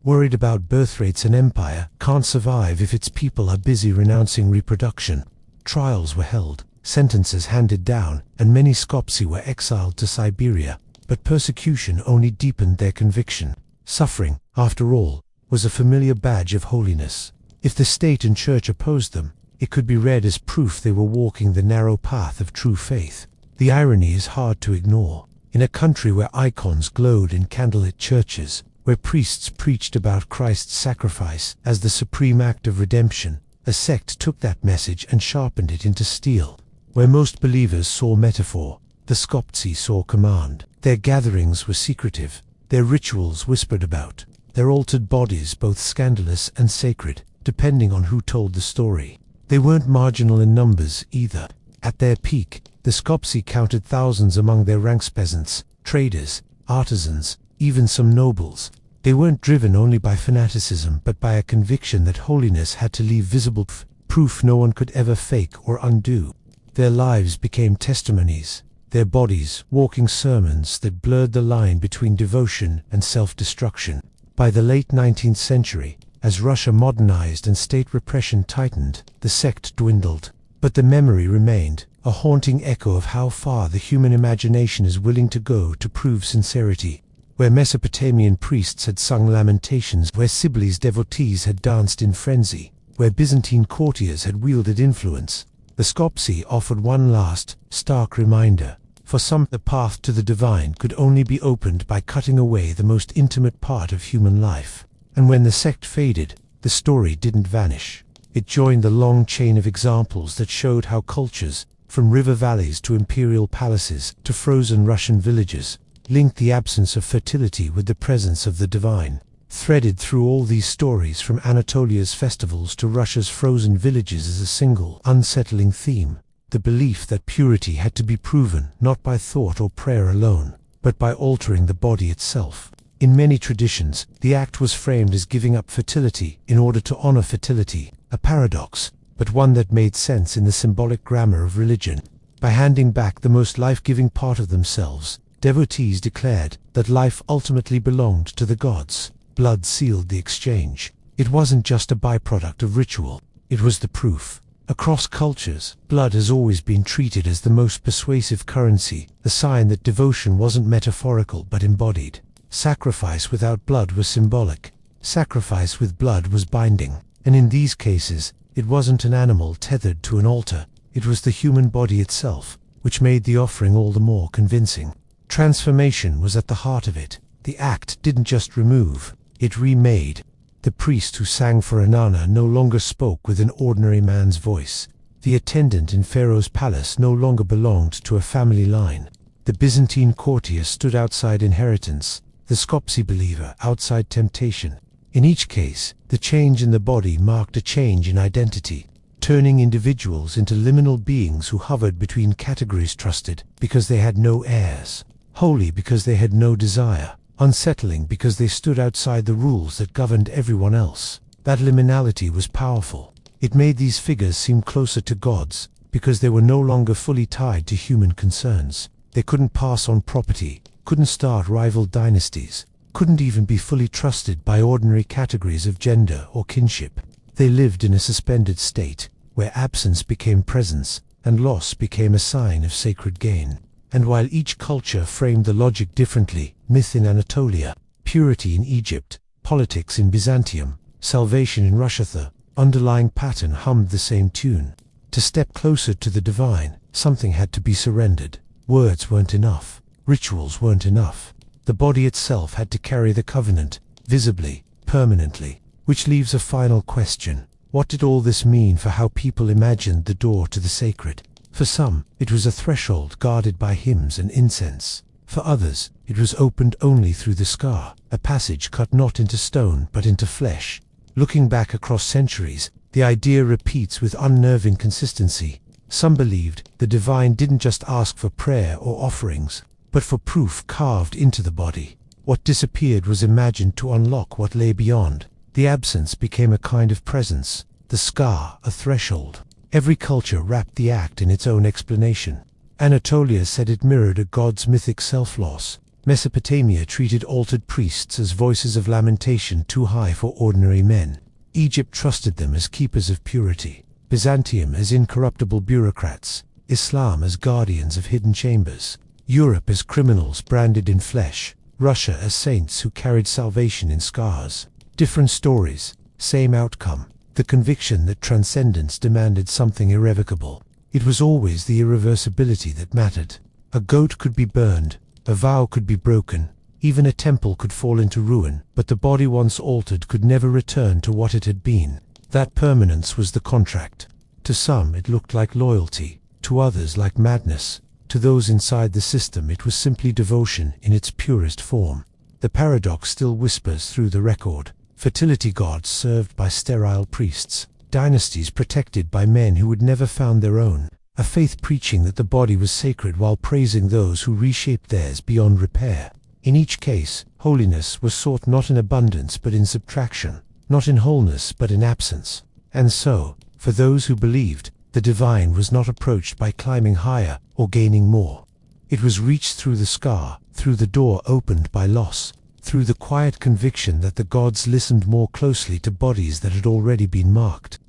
worried about birth rates and empire, can't survive if its people are busy renouncing reproduction. Trials were held, sentences handed down, and many Skopsi were exiled to Siberia. But persecution only deepened their conviction. Suffering, after all, was a familiar badge of holiness. If the state and church opposed them, it could be read as proof they were walking the narrow path of true faith. The irony is hard to ignore. In a country where icons glowed in candlelit churches, where priests preached about Christ's sacrifice as the supreme act of redemption, a sect took that message and sharpened it into steel. Where most believers saw metaphor, the Skopsi saw command. Their gatherings were secretive, their rituals whispered about, their altered bodies both scandalous and sacred, depending on who told the story. They weren't marginal in numbers either. At their peak, the Skopsi counted thousands among their ranks: peasants, traders, artisans, even some nobles. They weren't driven only by fanaticism but by a conviction that holiness had to leave visible proof no one could ever fake or undo. Their lives became testimonies, their bodies walking sermons that blurred the line between devotion and self-destruction. By the late 19th century, as Russia modernized and state repression tightened, the sect dwindled. But the memory remained, a haunting echo of how far the human imagination is willing to go to prove sincerity. Where Mesopotamian priests had sung lamentations, where Cybele's devotees had danced in frenzy, where Byzantine courtiers had wielded influence, the Skopsi offered one last, stark reminder. For some, the path to the divine could only be opened by cutting away the most intimate part of human life. And when the sect faded, the story didn't vanish. It joined the long chain of examples that showed how cultures, from river valleys to imperial palaces to frozen Russian villages, linked the absence of fertility with the presence of the divine. Threaded through all these stories, from Anatolia's festivals to Russia's frozen villages, is a single, unsettling theme: the belief that purity had to be proven not by thought or prayer alone, but by altering the body itself. In many traditions, the act was framed as giving up fertility in order to honor fertility, a paradox, but one that made sense in the symbolic grammar of religion. By handing back the most life-giving part of themselves, devotees declared that life ultimately belonged to the gods. Blood sealed the exchange. It wasn't just a byproduct of ritual, it was the proof. Across cultures, blood has always been treated as the most persuasive currency, a sign that devotion wasn't metaphorical but embodied. Sacrifice without blood was symbolic. Sacrifice with blood was binding. And in these cases, it wasn't an animal tethered to an altar, it was the human body itself, which made the offering all the more convincing. Transformation was at the heart of it. The act didn't just remove, it remade. The priest who sang for Inanna no longer spoke with an ordinary man's voice. The attendant in Pharaoh's palace no longer belonged to a family line. The Byzantine courtier stood outside inheritance, the Skopje believer outside temptation. In each case, the change in the body marked a change in identity, turning individuals into liminal beings who hovered between categories: trusted because they had no heirs, holy because they had no desire, unsettling because they stood outside the rules that governed everyone else. That liminality was powerful. It made these figures seem closer to gods, because they were no longer fully tied to human concerns. They couldn't pass on property, couldn't start rival dynasties, couldn't even be fully trusted by ordinary categories of gender or kinship. They lived in a suspended state, where absence became presence, and loss became a sign of sacred gain. And while each culture framed the logic differently, myth in Anatolia, purity in Egypt, politics in Byzantium, salvation in Russia, the underlying pattern hummed the same tune. To step closer to the divine, something had to be surrendered. Words weren't enough. Rituals weren't enough. The body itself had to carry the covenant, visibly, permanently. Which leaves a final question. What did all this mean for how people imagined the door to the sacred? For some, it was a threshold guarded by hymns and incense. For others, it was opened only through the scar, a passage cut not into stone but into flesh. Looking back across centuries, the idea repeats with unnerving consistency. Some believed the divine didn't just ask for prayer or offerings, but for proof carved into the body. What disappeared was imagined to unlock what lay beyond. The absence became a kind of presence, the scar a threshold. Every culture wrapped the act in its own explanation. Anatolia said it mirrored a god's mythic self-loss. Mesopotamia treated altered priests as voices of lamentation too high for ordinary men. Egypt trusted them as keepers of purity. Byzantium as incorruptible bureaucrats. Islam as guardians of hidden chambers. Europe as criminals branded in flesh. Russia as saints who carried salvation in scars. Different stories, same outcome. The conviction that transcendence demanded something irrevocable. It was always the irreversibility that mattered. A goat could be burned, a vow could be broken, even a temple could fall into ruin, but the body once altered could never return to what it had been. That permanence was the contract. To some it looked like loyalty, to others like madness. To those inside the system it was simply devotion in its purest form. The paradox still whispers through the record. Fertility gods served by sterile priests, dynasties protected by men who had never found their own, a faith preaching that the body was sacred while praising those who reshaped theirs beyond repair. In each case, holiness was sought not in abundance but in subtraction, not in wholeness but in absence. And so, for those who believed, the divine was not approached by climbing higher or gaining more. It was reached through the scar, through the door opened by loss, through the quiet conviction that the gods listened more closely to bodies that had already been marked.